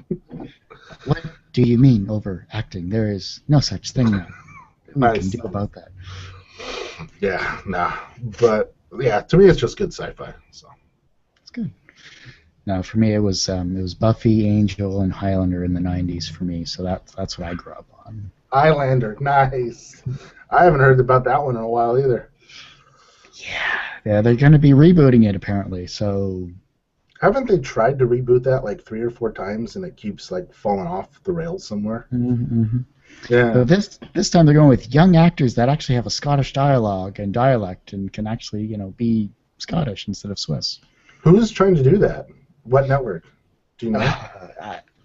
A: What do you mean overacting? There is no such thing that we can
B: Nice.
A: do about that.
B: Yeah, nah. But yeah, to me it's just good sci-fi. So.
A: It's good. Now, for me, it was Buffy, Angel, and Highlander in the '90s for me. So that's what I grew up on.
B: Highlander, nice. I haven't heard about that one in a while either.
A: Yeah, they're going to be rebooting it apparently. So
B: Haven't they tried to reboot that like 3 or 4 times and it keeps like falling off the rails somewhere?
A: mm-hmm.
B: Yeah.
A: So this time they're going with young actors that actually have a Scottish dialogue and dialect and can actually be Scottish instead of Swiss.
B: Who's trying to do that? What network? Do you know?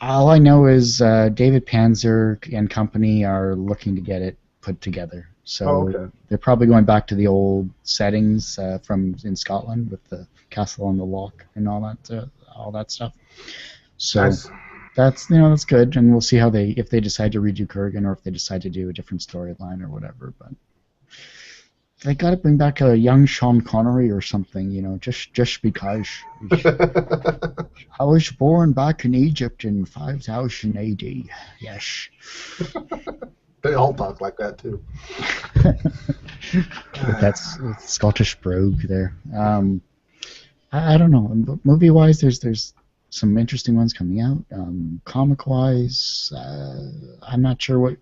A: All I know is David Panzer and company are looking to get it put together.
B: Oh,
A: So
B: okay.
A: they're probably going back to the old settings from in Scotland with the castle on the loch and all that stuff. So
B: Nice.
A: that's good, and we'll see how they if they decide to redo Kurgan or if they decide to do a different storyline or whatever. But they got to bring back a young Sean Connery or something, just because. I was born back in Egypt in 5000 AD. Yes.
B: They all talk like that too.
A: That's Scottish brogue there. I don't know. Movie wise, there's some interesting ones coming out. Comic wise, I'm not sure what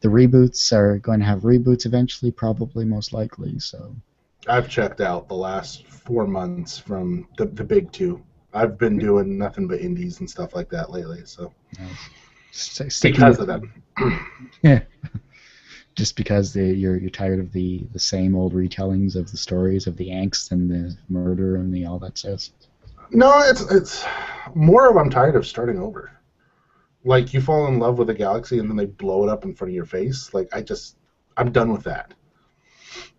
A: the reboots are going to have reboots eventually, probably most likely. So
B: I've checked out the last 4 months from the big two. I've been doing nothing but indies and stuff like that lately. So
A: nice. Sticking
B: because
A: with
B: of that.
A: yeah, just because you're tired of the same old retellings of the stories of the angst and the murder and the all that stuff.
B: No, it's more of I'm tired of starting over. Like you fall in love with a galaxy and then they blow it up in front of your face. Like I'm done with that.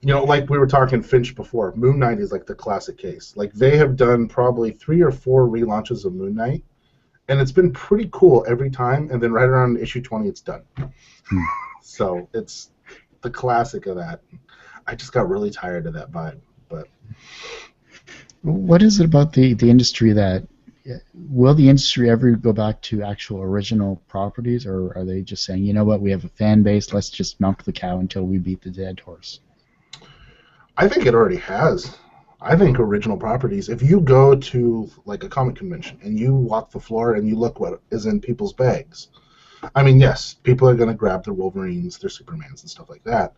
B: Like we were talking Finch before, Moon Knight is like the classic case. Like they have done probably 3 or 4 relaunches of Moon Knight, and it's been pretty cool every time. And then right around issue 20, it's done.
A: Hmm.
B: So it's the classic of that. I just got really tired of that vibe. But
A: What is it about the industry that will the industry ever go back to actual original properties, or are they just saying, you know what, we have a fan base, let's just milk the cow until we beat the dead horse?
B: I think it already has. I think original properties, if you go to like a comic convention and you walk the floor and you look what is in people's bags, I mean, yes, people are going to grab their Wolverines, their Supermans, and stuff like that.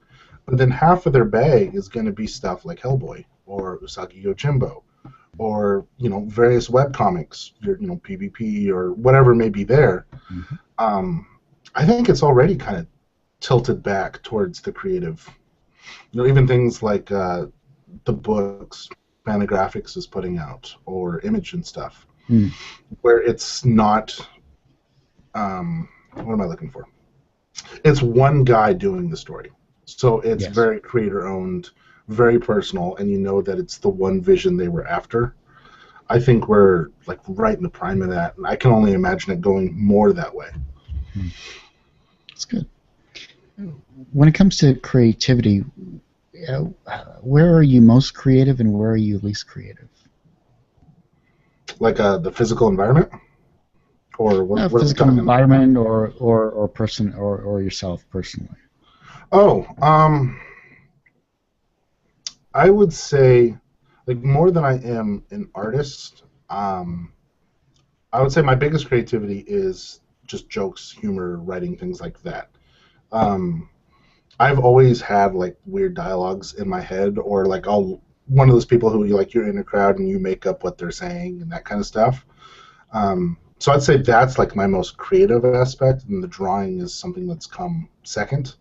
B: But then half of their bag is going to be stuff like Hellboy or Usagi Yojimbo or various web comics, PvP or whatever may be there.
A: Mm-hmm.
B: Um, I think it's already kind of tilted back towards the creative. Even things like the books Fantagraphics is putting out or Image and stuff,
A: Mm.
B: where it's not. What am I looking for? It's one guy doing the story, so it's
A: Yes.
B: very creator owned, very personal, and you know that it's the one vision they were after. I think we're like right in the prime of that, and I can only imagine it going more that way.
A: Mm. That's good. When it comes to creativity, uh, where are you most creative and where are you least creative?
B: Like the physical environment, or what are we
A: Physical
B: talking?
A: environment or person or yourself personally.
B: Oh, I would say, like more than I am an artist. I would say my biggest creativity is just jokes, humor, writing things like that. Um, I've always had like weird dialogues in my head, or like I'll one of those people who you're in a crowd and you make up what they're saying and that kind of stuff. So I'd say that's like my most creative aspect, and the drawing is something that's come second.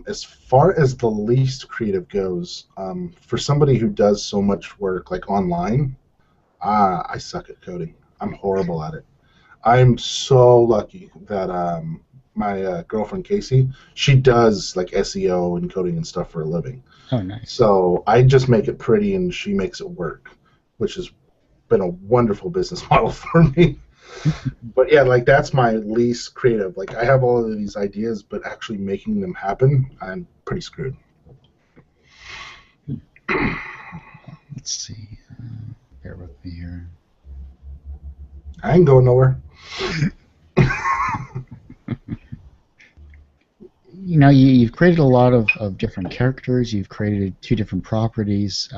B: As far as the least creative goes, for somebody who does so much work like online, I suck at coding. I'm horrible at it. I'm so lucky that my girlfriend Casey, she does like SEO and coding and stuff for a living.
A: Oh, nice.
B: So I just make it pretty and she makes it work, which has been a wonderful business model for me. But yeah, like that's my least creative. Like I have all of these ideas, but actually making them happen, I'm pretty screwed.
A: Let's see. Bear with me here.
B: I ain't going nowhere.
A: You've created a lot of different characters. You've created 2 different properties.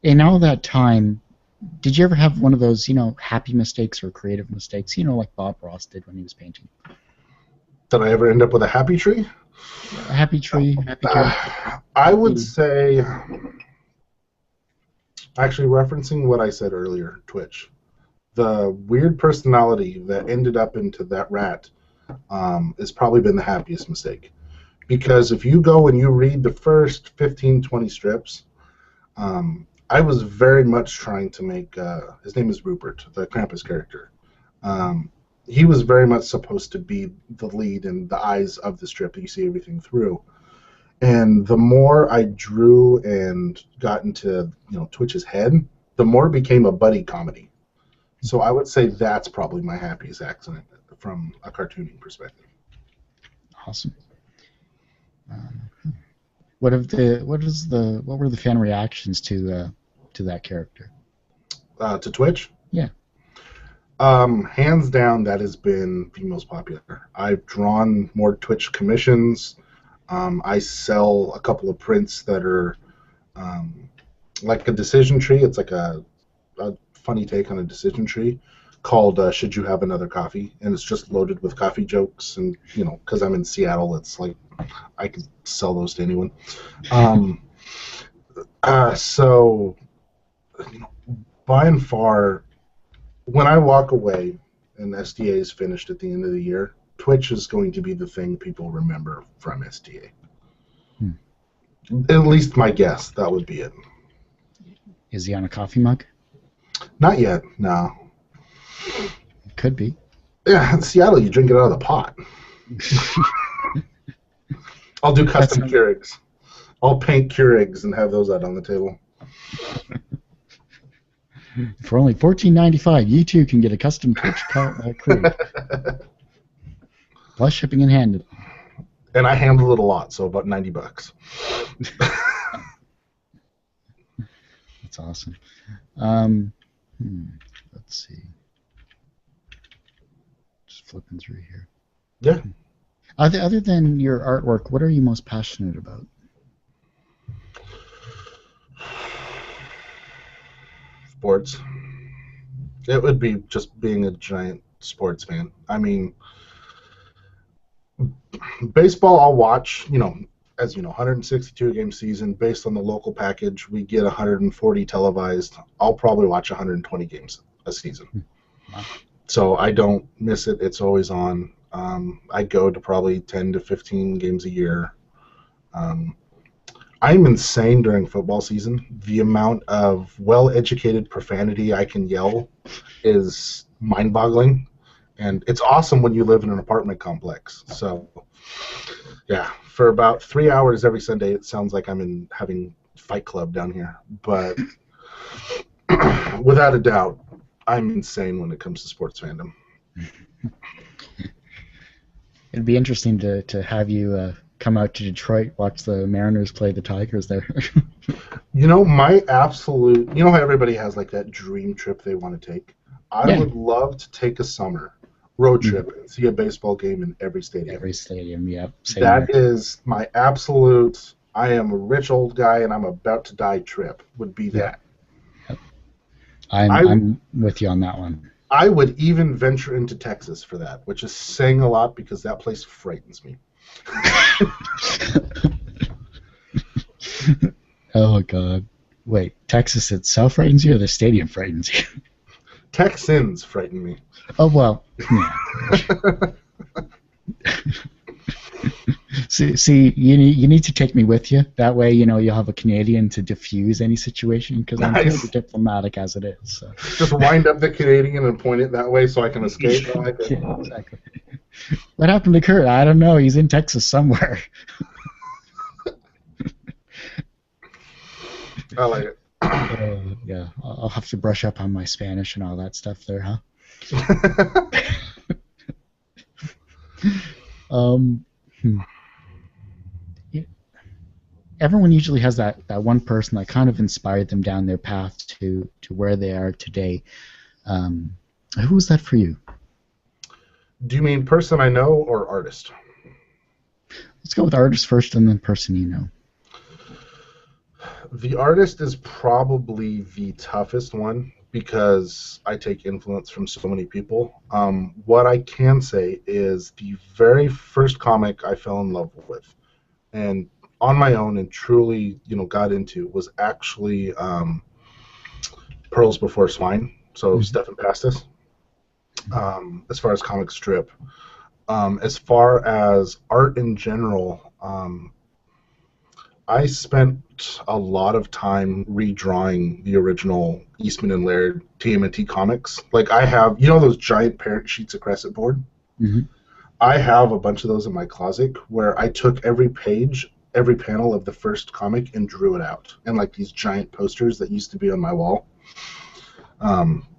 A: In all that time, did you ever have one of those, happy mistakes or creative mistakes, like Bob Ross did when he was painting?
B: Did I ever end up with a happy tree?
A: A happy tree, happy character.
B: I would say, actually referencing what I said earlier, Twitch, the weird personality that ended up into that rat has probably been the happiest mistake. Because if you go and you read the first 15, 20 strips, I was very much trying to make, his name is Rupert, the Krampus character. He was very much supposed to be the lead and the eyes of the strip that you see everything through. And the more I drew and got into Twitch's head, the more it became a buddy comedy. So I would say that's probably my happiest accident from a cartooning perspective.
A: Awesome. What were the fan reactions to that character?
B: To Twitch?
A: Yeah.
B: Hands down, that has been the most popular. I've drawn more Twitch commissions. I sell a couple of prints that are like a decision tree. It's like a funny take on a decision tree called Should You Have Another Coffee? And it's just loaded with coffee jokes. And, because I'm in Seattle, it's like I can sell those to anyone. So, by and far, when I walk away and SDA is finished at the end of the year, Twitch is going to be the thing people remember from SDA. At least my guess, that would be it.
A: Is he on a coffee mug?
B: Not yet, no.
A: It could be.
B: Yeah, in Seattle, you drink it out of the pot. I'll do custom Keurigs. I'll paint Keurigs and have those out on the table.
A: For only $14.95, you too can get a custom Twitch Keurig. Plus shipping and handling.
B: And I handle it a lot, so about $90.
A: That's awesome. Let's see. Just flipping through here.
B: Yeah.
A: Other than your artwork, what are you most passionate about?
B: Sports. It would be just being a giant sports fan. I mean, baseball I'll watch, as 162 game season based on the local package. We get 140 televised. I'll probably watch 120 games a season.
A: Wow.
B: So I don't miss it. It's always on. I go to probably 10 to 15 games a year. I'm insane during football season. The amount of well-educated profanity I can yell is mind-boggling. And it's awesome when you live in an apartment complex. So, yeah, for about 3 hours every Sunday, it sounds like I'm having Fight Club down here. But without a doubt, I'm insane when it comes to sports fandom.
A: It'd be interesting to have you come out to Detroit, watch the Mariners play the Tigers there.
B: My absolute, how everybody has like that dream trip they want to take? I would love to take a summer road trip and see a baseball game in every stadium.
A: Every stadium, yeah.
B: That is my absolute, I am a rich old guy and I'm about to die trip, would be that.
A: Yep. I'm with you on that one.
B: I would even venture into Texas for that, which is saying a lot because that place frightens me.
A: Oh, God. Wait, Texas itself frightens you or the stadium frightens you?
B: Texans frighten me.
A: Oh, well. Yeah. See, you need to take me with you. That way, you'll have a Canadian to diffuse any situation because I'm pretty diplomatic as it is. So.
B: Just wind up the Canadian and point it that way so I can escape.
A: Yeah, exactly. What happened to Kurt? I don't know. He's in Texas somewhere.
B: I like it.
A: Yeah, I'll have to brush up on my Spanish and all that stuff there, huh? Everyone usually has that one person that kind of inspired them down their path to where they are today. Who was that for you?
B: Do you mean person I know or artist?
A: Let's go with artist first and then person you know.
B: The artist is probably the toughest one because I take influence from so many people. What I can say is the very first comic I fell in love with and on my own and truly, got into was actually Pearls Before Swine, so Stefan Pastis. As far as comic strip. As far as art in general, I spent a lot of time redrawing the original Eastman and Laird TMNT comics. Like I have, those giant parent sheets of Crescent board?
A: Hmm.
B: I have a bunch of those in my closet where I took every page, every panel of the first comic and drew it out. And like these giant posters that used to be on my wall.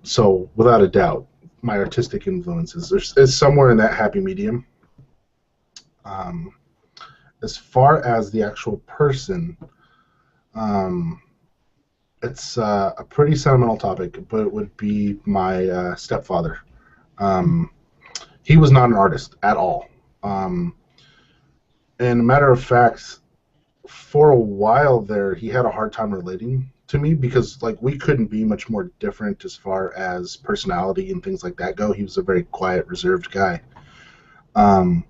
B: So without a doubt, my artistic influences is somewhere in that happy medium. Um, as far as the actual person, um, it's a pretty sentimental topic, but it would be my stepfather. Um, he was not an artist at all. Um, and a matter of fact, for a while there, he had a hard time relating to me because like we couldn't be much more different as far as personality and things like that go. He was a very quiet, reserved guy. Um,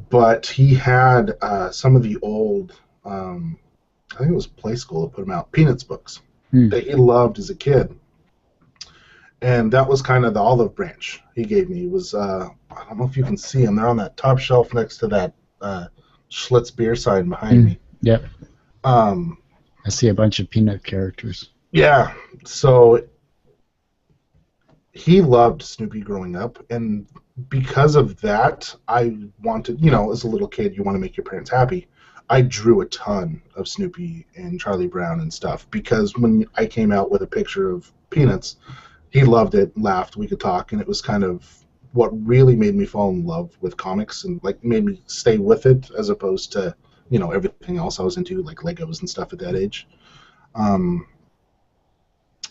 B: but he had some of the old, I think it was Play School that put him out, Peanuts books
A: Hmm.
B: that he loved as a kid. And that was kind of the olive branch he gave me. It was, I don't know if you can see them. They're on that top shelf next to that Schlitz beer sign behind
A: Hmm.
B: me.
A: Yep.
B: Um,
A: I see a bunch of peanut characters.
B: yeah, so he loved Snoopy growing up, and because of that, I wanted, as a little kid, you want to make your parents happy. I drew a ton of Snoopy and Charlie Brown and stuff because when I came out with a picture of Peanuts, he loved it, laughed, we could talk, and it was kind of what really made me fall in love with comics and like made me stay with it as opposed to everything else I was into like Legos and stuff at that age. Um,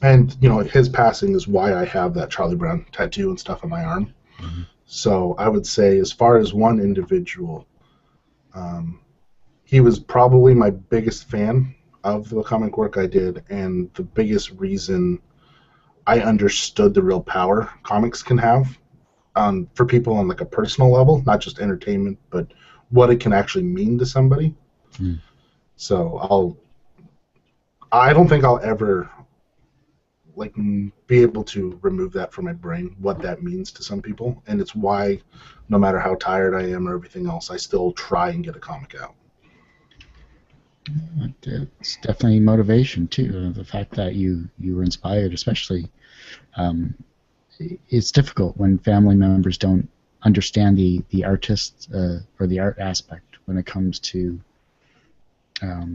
B: and his passing is why I have that Charlie Brown tattoo and stuff on my arm.
A: Hmm.
B: So I would say, as far as one individual, um, he was probably my biggest fan of the comic work I did, and the biggest reason I understood the real power comics can have for people on like a personal level, not just entertainment, but what it can actually mean to somebody.
A: Hmm.
B: So I don't think I'll ever like be able to remove that from my brain what that means to some people, and it's why no matter how tired I am or everything else, I still try and get a comic out.
A: It's definitely motivation too. The fact that you were inspired, especially, um, it's difficult when family members don't understand the artist or the art aspect when it comes to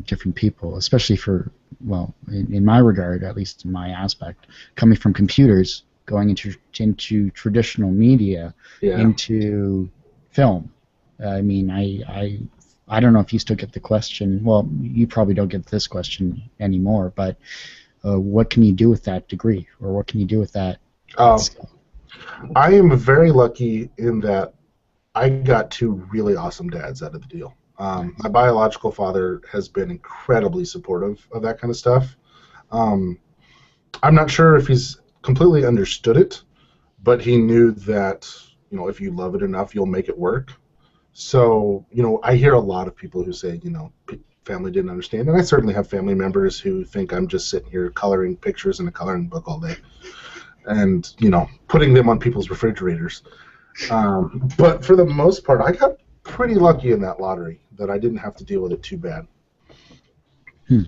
A: different people, especially for, well, in my regard, at least in my aspect, coming from computers, going into traditional media,
B: Yeah.
A: into film. I mean, I don't know if you still get the question. Well, you probably don't get this question anymore, but what can you do with that degree, or what can you do with that
B: Um,
A: skill?
B: I am very lucky in that I got two really awesome dads out of the deal. My
A: Nice.
B: biological father has been incredibly supportive of that kind of stuff. Um, I'm not sure if he's completely understood it, but he knew that if you love it enough, you'll make it work. So I hear a lot of people who say family didn't understand, and I certainly have family members who think I'm just sitting here coloring pictures in a coloring book all day, and putting them on people's refrigerators. But for the most part, I got pretty lucky in that lottery that I didn't have to deal with it too bad.
A: Hmm.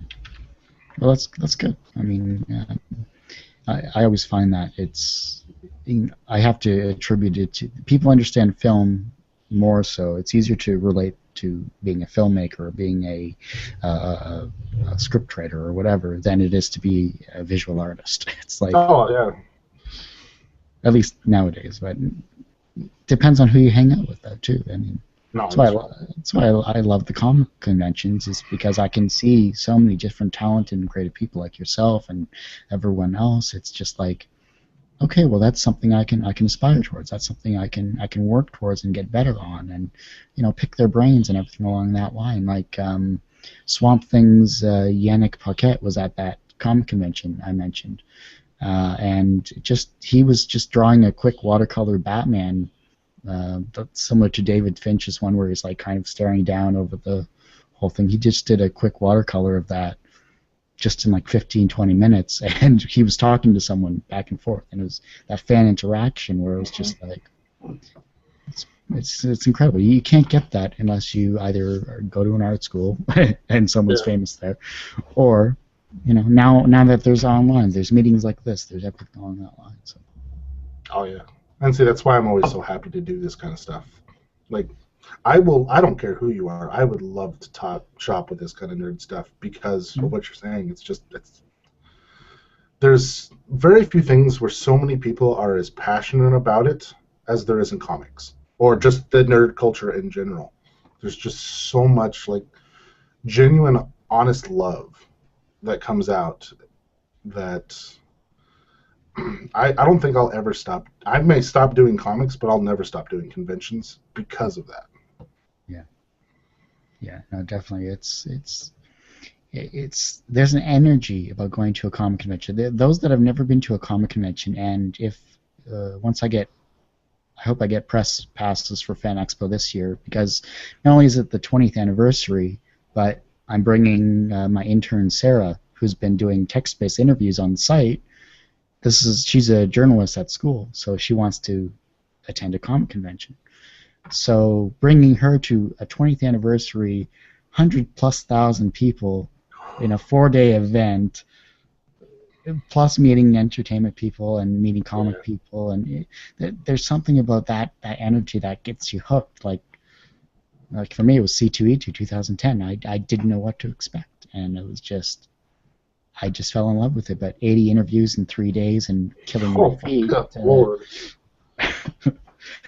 A: Well, that's good. I mean, I always find that I have to attribute it to people understand film more so. It's easier to relate to being a filmmaker or being a script writer or whatever than it is to be a visual artist. It's like,
B: Oh yeah,
A: at least nowadays, but depends on who you hang out with, though, too. I mean,
B: no,
A: that's why I love the comic conventions is because I can see so many different talented and creative people like yourself and everyone else. It's just like, okay, well, that's something I can aspire towards. That's something I can work towards and get better on, and pick their brains and everything along that line. Like Swamp Thing's Yannick Paquette was at that comic convention I mentioned, and just he was just drawing a quick watercolor Batman, that's similar to David Finch's one where he's like kind of staring down over the whole thing. He just did a quick watercolor of that just in like 15, 20 minutes, and he was talking to someone back and forth, and it was that fan interaction where it was
B: Mhm.
A: just like, it's It's incredible. You can't get that unless you either go to an art school and someone's
B: Yeah.
A: famous there, or now that there's online, there's meetings like this, there's everything along that line. So
B: Oh yeah. And see, that's why I'm always so happy to do this kind of stuff. Like, I don't care who you are. I would love to talk shop with this kind of nerd stuff because of what you're saying. There's very few things where so many people are as passionate about it as there is in comics or just the nerd culture in general. There's just so much like genuine, honest love that comes out that I don't think I'll ever stop. I may stop doing comics, but I'll never stop doing conventions because of that.
A: yeah, yeah, no, definitely, it's there's an energy about going to a comic convention. Those that have never been to a comic convention, and if once I hope I get press passes for Fan Expo this year because not only is it the 20th anniversary, but I'm bringing my intern Sarah, who's been doing text-based interviews on site. She's a journalist at school, so she wants to attend a comic convention. So bringing her to a 20th anniversary, 100,000+ people in a 4-day event, plus meeting entertainment people and meeting comic
B: Yeah.
A: people, and there's something about that energy that gets you hooked. Like for me, it was C2E2 2010. I didn't know what to expect, and it was just I just fell in love with it. But 80 interviews in 3 days and killing my
B: Oh,
A: feet.
B: good Lord.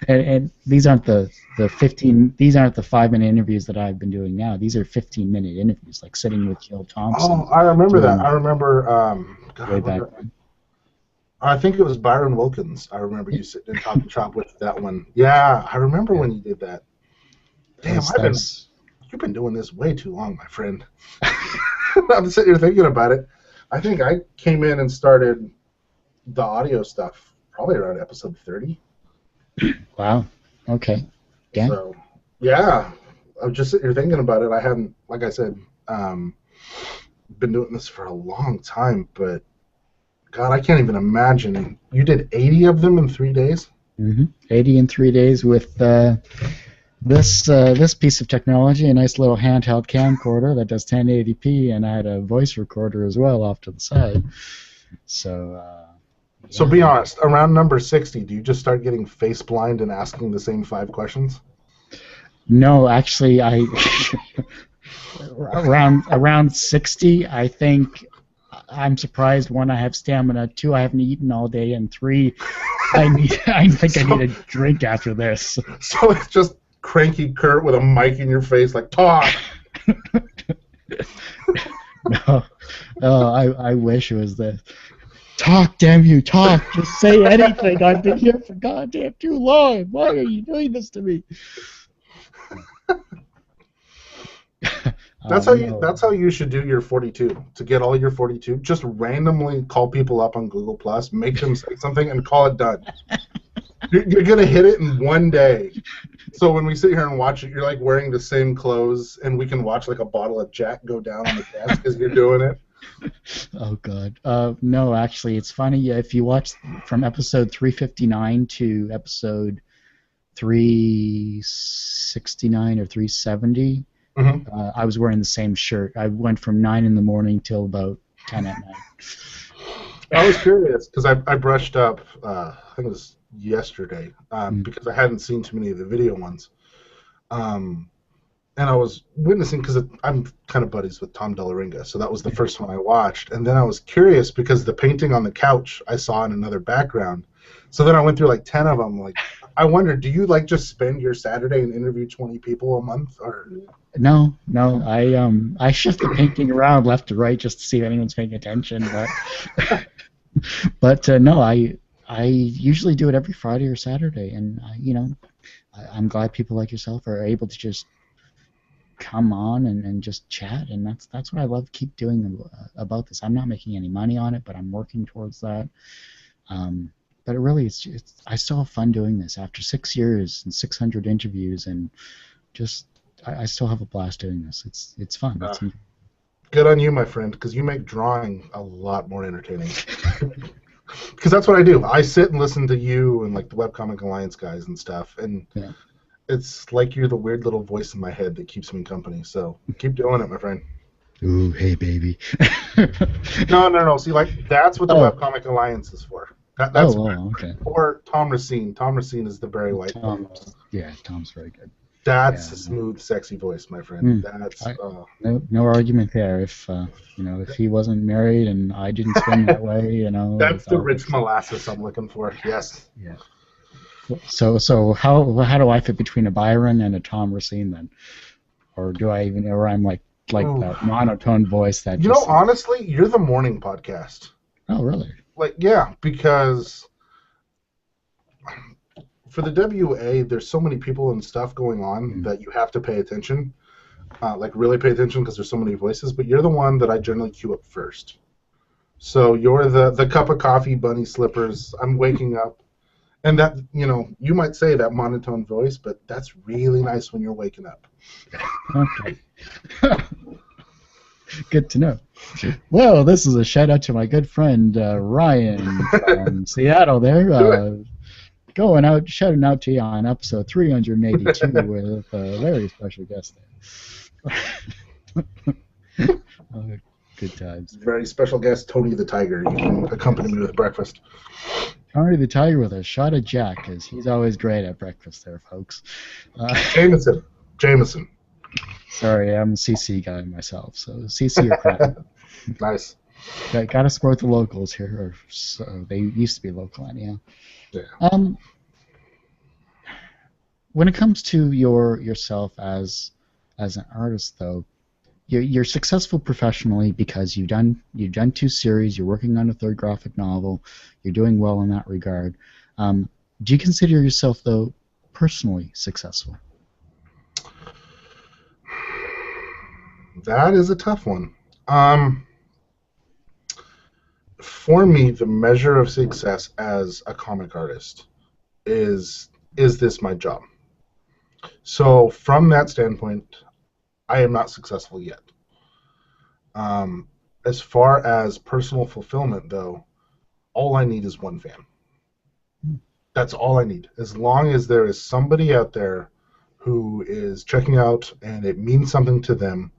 A: And these aren't the 15. These aren't the 5-minute interviews that I've been doing now. These are 15-minute interviews, like sitting with Jill
B: Oh,
A: Thompson,
B: I remember that.
A: doing
B: I remember,
A: way
B: God,
A: back then.
B: I think it was Byron Wilkins. I remember you sitting and talking shop with that one. Yeah, I remember
A: Yeah,
B: when you did that.
A: that
B: Damn,
A: was that was
B: you've been doing this way too long, my friend. I'm sitting here thinking about it. I think I came in and started the audio stuff probably around episode 30.
A: wow. Okay. Yeah.
B: So, yeah, I'm just sitting here thinking about it. I haven't, like I said, um, been doing this for a long time, but God, I can't even imagine. You did 80 of them in 3 days?
A: 80 in 3 days with this piece of technology, a nice little handheld camcorder that does 1080p, and I had a voice recorder as well off to the side. So
B: So
A: yeah.
B: be honest, around number 60, do you just start getting face blind and asking the same 5 questions?
A: No, actually, I around 60, I think I'm surprised. One, I have stamina. Two, I haven't eaten all day, and three, I think I
B: So,
A: need a drink after this.
B: so it's just cranky Kurt with a mic in your face, like, talk!
A: No, oh, I wish it was this. Talk, damn you, talk! Just say anything. I've been here for goddamn too long. Why are you doing this to me? No.
B: That's how you should do your 42. To get all your 42, just randomly call people up on Google Plus, make them say something, and call it done. You're gonna hit it in one day. So when we sit here and watch it, you're like wearing the same clothes, and we can watch like a bottle of Jack go down on the desk as you're doing it.
A: Oh God. No, actually, it's funny if you watch from episode 359 to episode 369 or 370.
B: Mm-hmm.
A: I was wearing the same shirt. I went from 9 in the morning till about 10 at night.
B: I was curious because I brushed up. I think it was yesterday because I hadn't seen too many of the video ones. And I was witnessing because I'm kind of buddies with Tom Delaringa, so that was the first one I watched. And then I was curious because the painting on the couch I saw in another background. So then I went through like 10 of them. Like, I wonder, do you like just spend your Saturday and interview 20 people a month, or?
A: No. I shift the painting around left to right just to see if anyone's paying attention. But no, I usually do it every Friday or Saturday, and I'm glad people like yourself are able to just come on and just chat, and that's what I love keep doing about this. I'm not making any money on it, but I'm working towards that. But it really, I still have fun doing this after 6 years and 600 interviews, and just I still have a blast doing this. It's fun.
B: Good on you, my friend, because you make drawing a lot more entertaining. Because that's what I do. I sit and listen to you and like the Webcomic Alliance guys and stuff, and
A: Yeah.
B: It's like you're the weird little voice in my head that keeps me company. So keep doing it, my friend.
A: Ooh, hey, baby.
B: No, no, no. See, like that's what the
A: Oh,
B: Webcomic Alliance is for. That's
A: oh, okay.
B: or Tom Racine. Tom Racine is the Barry White voice.
A: Tom's very good.
B: That's
A: Yeah,
B: a
A: no,
B: smooth, sexy voice, my friend.
A: hmm,
B: That's
A: no argument there. If if he wasn't married and I didn't swing that way,
B: that's the
A: I'll
B: rich molasses I'm looking for. Yes.
A: yeah. So how do I fit between a Byron and a Tom Racine then, or do I even, or I'm like
B: Ooh.
A: that monotone voice that
B: You know,
A: just is.
B: honestly, you're the morning podcast.
A: Oh, really?
B: Like, yeah, because for the WA, there's so many people and stuff going on
A: Mm.
B: that you have to pay attention. Like, really pay attention because there's so many voices. But you're the one that I generally queue up first. So you're the cup of coffee, bunny slippers. I'm waking up. And that, you might say that monotone voice, but that's really nice when you're waking up.
A: Okay. Good to know. Well, this is a shout out to my good friend Ryan from Seattle there.
B: Do it.
A: Going out, shouting out to you on episode 382 with a very special guest there. Good times.
B: Very special guest, Tony the Tiger. You can accompany me with breakfast.
A: Tony the Tiger with a shot of Jack, because he's always great at breakfast there, folks.
B: Jameson. Jameson.
A: Sorry, I'm a CC guy myself, so CC or crap.
B: Nice.
A: Got to support the locals here, or so they used to be local anyhow.
B: Yeah.
A: When it comes to yourself as an artist, though, you're successful professionally because you've done two series. You're working on a third graphic novel. You're doing well in that regard. Do you consider yourself, though, personally successful?
B: That is a tough one. For me, the measure of success as a comic artist is this my job? So from that standpoint, I am not successful yet. As far as personal fulfillment, though, all I need is one fan. That's all I need. As long as there is somebody out there who is checking out and it means something to them.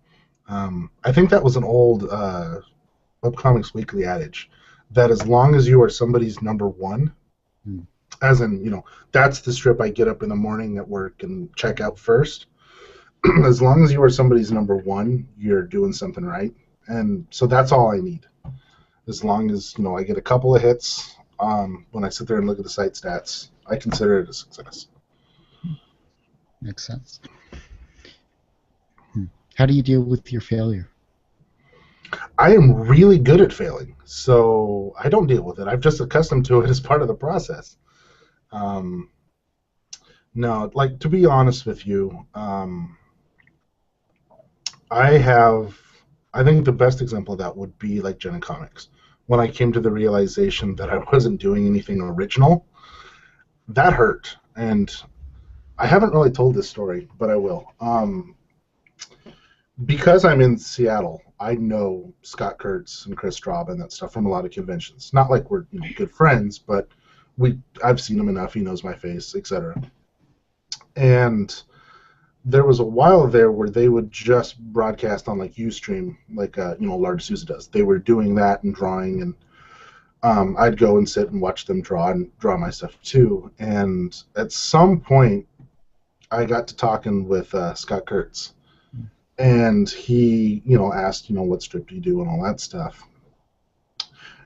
B: I think that was an old Webcomics Weekly adage that as long as you are somebody's number one,
A: Hmm.
B: as in, that's the strip I get up in the morning at work and check out first. As long as you are somebody's number one, you're doing something right. And so that's all I need. As long as, I get a couple of hits, when I sit there and look at the site stats, I consider it a success.
A: Makes sense. How do you deal with your failure?
B: I am really good at failing, so I don't deal with it. I've just accustomed to it as part of the process. No, like, to be honest with you, I think the best example of that would be like Jenna Comics. When I came to the realization that I wasn't doing anything original, that hurt. And I haven't really told this story, but I will. Because I'm in Seattle, I know Scott Kurtz and Chris Straub and that stuff from a lot of conventions. Not like we're good friends, but I've seen him enough. He knows my face, etc. And there was a while there where they would just broadcast on like Ustream, like Large Sousa does. They were doing that and drawing, and I'd go and sit and watch them draw and draw my stuff too. And at some point, I got to talking with Scott Kurtz. And he, asked, what strip do you do and all that stuff.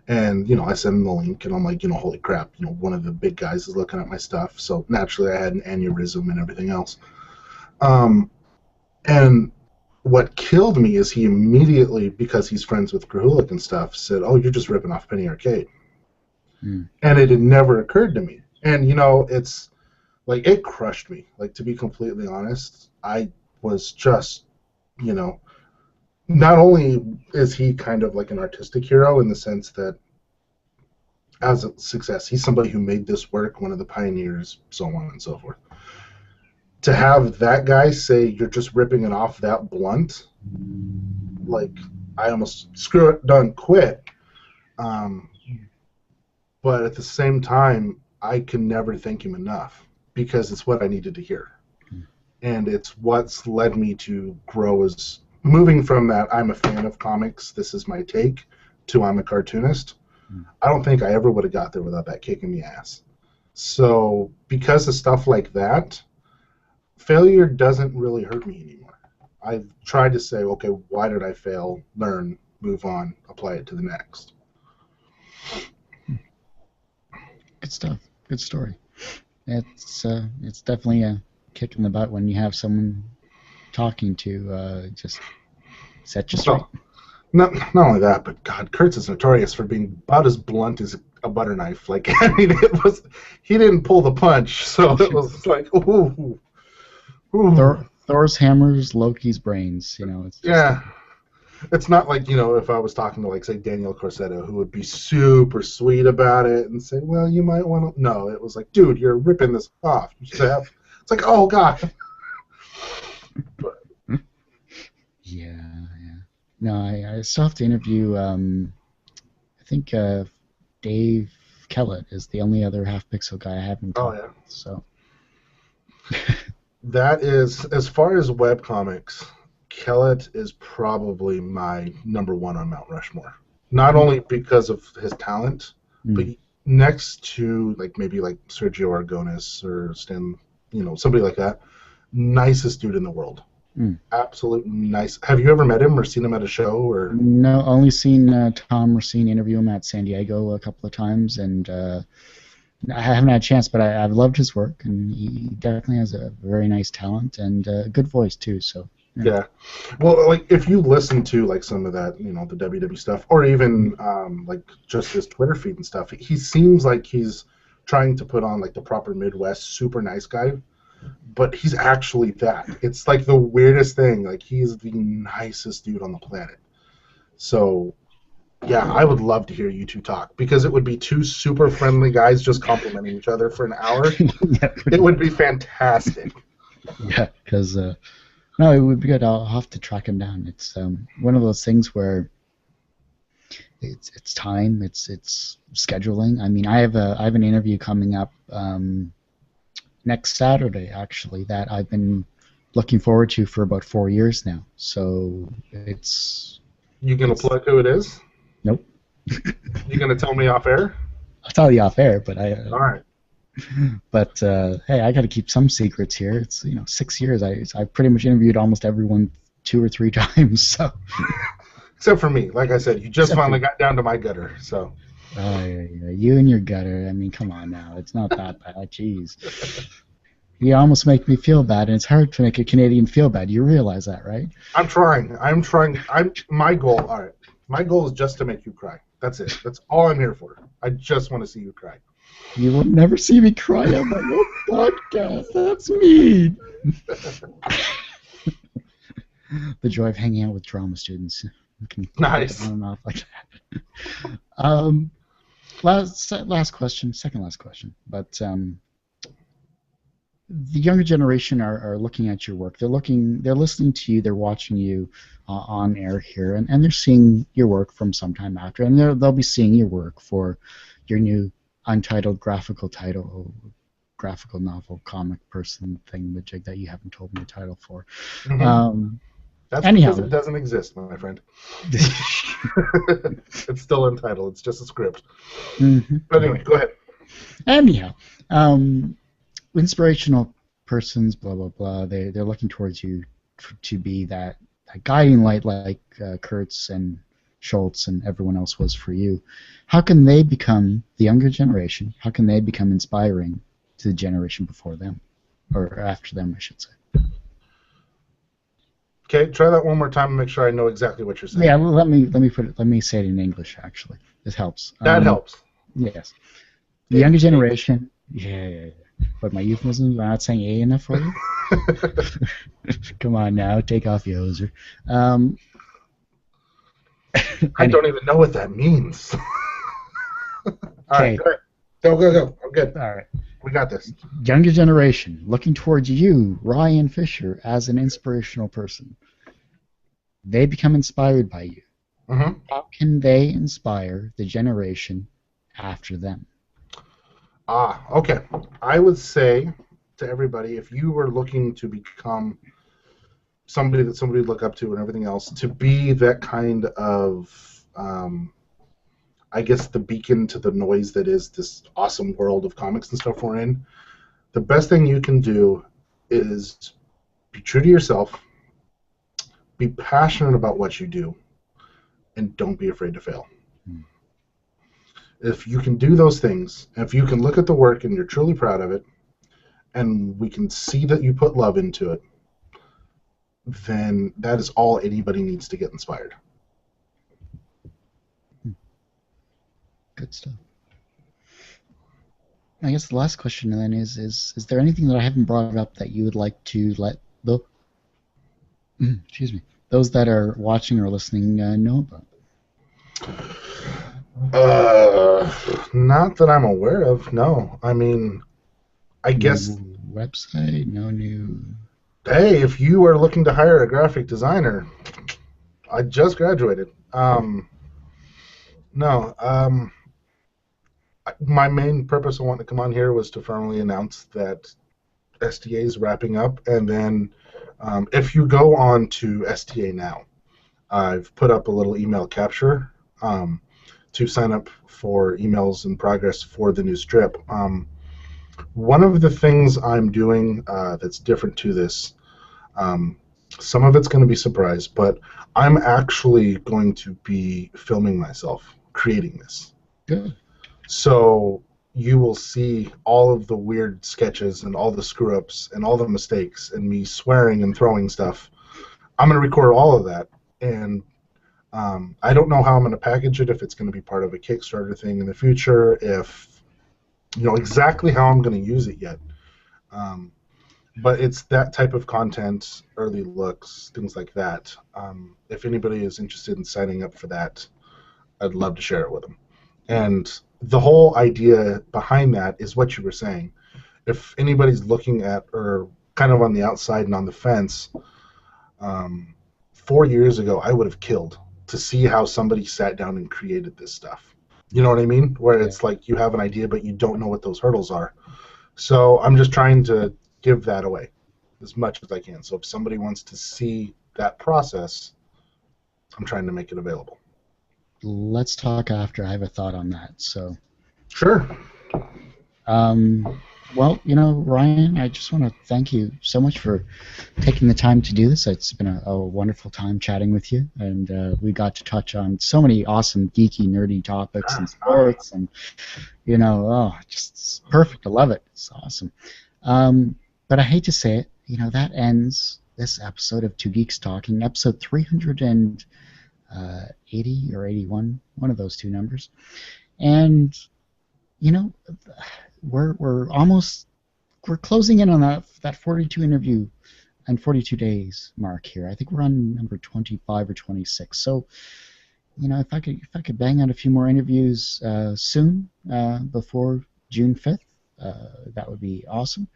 B: And, I sent him the link, and I'm like, holy crap, one of the big guys is looking at my stuff. So naturally, I had an aneurysm and everything else. And what killed me is he immediately, because he's friends with Krahulik and stuff, said, "Oh, you're just ripping off Penny Arcade."
A: Mm.
B: And it had never occurred to me. And, it's like, it crushed me. Like, to be completely honest, I was just, not only is he kind of like an artistic hero in the sense that as a success, he's somebody who made this work, one of the pioneers, so on and so forth. To have that guy say you're just ripping it off that blunt, like, I almost screw it, done, quit. But at the same time, I can never thank him enough because it's what I needed to hear. and it's what's led me to grow as moving from that I'm a fan of comics, this is my take, to I'm a cartoonist.
A: Mm.
B: I don't think I ever would have got there without that kick in the ass. So because of stuff like that, failure doesn't really hurt me anymore. I've tried to say, okay, why did I fail? Learn, move on, apply it to the next.
A: Good stuff. Good story. It's definitely a kick in the butt when you have someone talking to just set you straight.
B: Not only that, but God, Kurtz is notorious for being about as blunt as a butter knife. Like, I mean, he didn't pull the punch, so it was like, ooh.
A: Thor's hammers, Loki's brains. It's just,
B: yeah. It's not like, if I was talking to, like, say, Daniel Corsetto, who would be super sweet about it and say, well, you might want to... No, it was like, dude, you're ripping this off. You should have... It's like, oh, God. But...
A: Yeah. No, I still have to interview, I think Dave Kellett is the only other half-pixel guy I haven't talked
B: yeah.
A: with, so...
B: That is, as far as webcomics, Kellett is probably my number one on Mount Rushmore. Not only because of his talent, but next to maybe Sergio Aragonis or Stan, somebody like that, nicest dude in the world. Absolutely nice. Have you ever met him or seen him at a show? Or
A: no, only seen Tom Racine interview him at San Diego a couple of times, and I haven't had a chance, but I've loved his work, and he definitely has a very nice talent and a good voice too. So
B: yeah. Well, if you listen to some of that, the WW stuff, or even just his Twitter feed and stuff, he seems like he's trying to put on the proper Midwest super nice guy, but he's actually that. It's the weirdest thing. He's the nicest dude on the planet. So yeah, I would love to hear you two talk, because it would be two super friendly guys just complimenting each other for an hour. It would be fantastic.
A: Yeah, because no, it would be good. I'll have to track him down. It's one of those things where it's time, it's scheduling. I mean, I have an interview coming up next Saturday, actually, that I've been looking forward to for about 4 years now. So it's...
B: You gonna plug who it is?
A: Nope.
B: You gonna tell me off air?
A: I'll tell you off air, but
B: All right.
A: But hey, I got to keep some secrets here. It's 6 years. I pretty much interviewed almost everyone 2 or 3 times. So.
B: Except for me, like I said, you just finally got down to my gutter. So.
A: Oh yeah, you and your gutter. I mean, come on now. It's not that bad. Jeez. You almost make me feel bad, and it's hard to make a Canadian feel bad. You realize that, right?
B: I'm trying. My goal. All right. My goal is just to make you cry. That's it. That's all I'm here for. I just want to see you cry.
A: You will never see me cry on my own podcast. That's mean. The joy of hanging out with drama students.
B: Nice.
A: On and off like that. Last question, second last question. But the younger generation are looking at your work. They're listening to you. They're watching you on air here, and they're seeing your work from some time after, and they'll be seeing your work for your new untitled graphical novel, comic person thingamajig that you haven't told me a title for.
B: Mm-hmm. That's
A: anyhow,
B: because it doesn't exist, my friend. It's still untitled. It's just a script.
A: Mm-hmm.
B: But anyway, go ahead.
A: Anyhow, inspirational persons, blah blah blah. They're looking towards you to be that guiding light, like Kurtz and Schultz and everyone else was for you. How can they become the younger generation? How can they become inspiring to the generation before them, or after them, I should say?
B: Okay, try that one more time and make sure I know exactly what you're saying.
A: Yeah, let me say it in English. Actually, this helps.
B: That helps.
A: Yes, the younger generation. Yeah. But my euphemisms are not saying A enough for you. Come on now, take off your hoser.
B: I don't even know what that means. All right, go. I'm good.
A: All right.
B: We got this.
A: Younger generation, looking towards you, Ryan Fisher, as an inspirational person. They become inspired by you.
B: Mm-hmm.
A: How can they inspire the generation after them?
B: Okay. I would say to everybody, if you were looking to become somebody that somebody would look up to and everything else, to be that kind of, I guess, the beacon to the noise that is this awesome world of comics and stuff we're in, the best thing you can do is be true to yourself, be passionate about what you do, and don't be afraid to fail. If you can do those things, if you can look at the work and you're truly proud of it, and we can see that you put love into it, then that is all anybody needs to get inspired.
A: Good stuff. I guess the last question then is there anything that I haven't brought up that you would like to let excuse me, those that are watching or listening know about?
B: Not that I'm aware of, no. I mean, I guess...
A: website? No new...
B: Hey, if you are looking to hire a graphic designer, I just graduated. My main purpose of wanting to come on here was to formally announce that STA is wrapping up, and then if you go on to STA now, I've put up a little email capture to sign up for emails in progress for the new strip. One of the things I'm doing that's different to this, some of it's going to be surprise, but I'm actually going to be filming myself creating this.
A: Good.
B: So you will see all of the weird sketches and all the screw-ups and all the mistakes and me swearing and throwing stuff. I'm going to record all of that, and I don't know how I'm going to package it, if it's going to be part of a Kickstarter thing in the future, if exactly how I'm going to use it yet. But it's that type of content, early looks, things like that. If anybody is interested in signing up for that, I'd love to share it with them. And the whole idea behind that is what you were saying. If anybody's looking at or kind of on the outside and on the fence, 4 years ago I would have killed to see how somebody sat down and created this stuff. You know what I mean? Where it's like you have an idea but you don't know what those hurdles are. So I'm just trying to give that away as much as I can. So if somebody wants to see that process, I'm trying to make it available.
A: Let's talk after. I have a thought on that. So.
B: Sure.
A: Well, Ryan, I just want to thank you so much for taking the time to do this. It's been a wonderful time chatting with you, and we got to touch on so many awesome, geeky, nerdy topics and sports, and just perfect. I love it. It's awesome. But I hate to say it, that ends this episode of Two Geeks Talking, episode 380 or 81, one of those two numbers, and we're closing in on that 42 interview and 42 days mark here. I think we're on number 25 or 26. So, if I could bang out a few more interviews soon before June 5th, that would be awesome.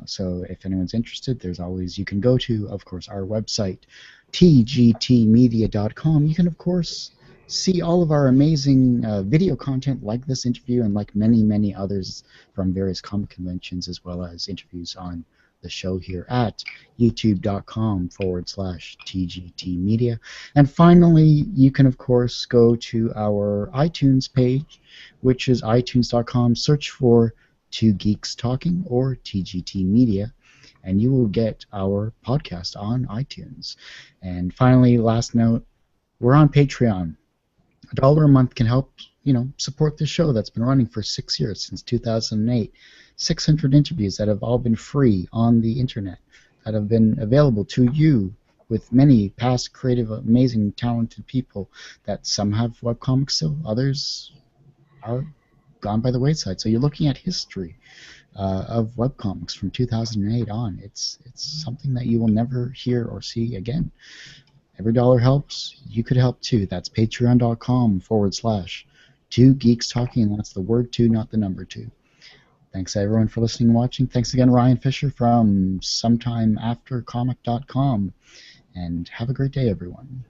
A: So if anyone's interested, you can go to, of course, our website, tgtmedia.com. You can, of course, see all of our amazing video content like this interview and like many, many others from various comic conventions, as well as interviews on the show here at youtube.com/tgtmedia. And finally, you can, of course, go to our iTunes page, which is itunes.com. Search for Two Geeks Talking or TGT Media, and you will get our podcast on iTunes. And finally, last note, we're on Patreon. $1 a month can help, support the show that's been running for 6 years, since 2008. 600 interviews that have all been free on the internet, that have been available to you, with many past creative, amazing, talented people that some have webcomics still, others are gone by the wayside. So you're looking at history of webcomics from 2008 on. It's something that you will never hear or see again. Every dollar helps. You could help too. That's patreon.com/Two Geeks Talking, and that's the word two, not the number two. Thanks everyone for listening and watching. Thanks again, Ryan Fisher from sometimeaftercomic.com, and have a great day, everyone.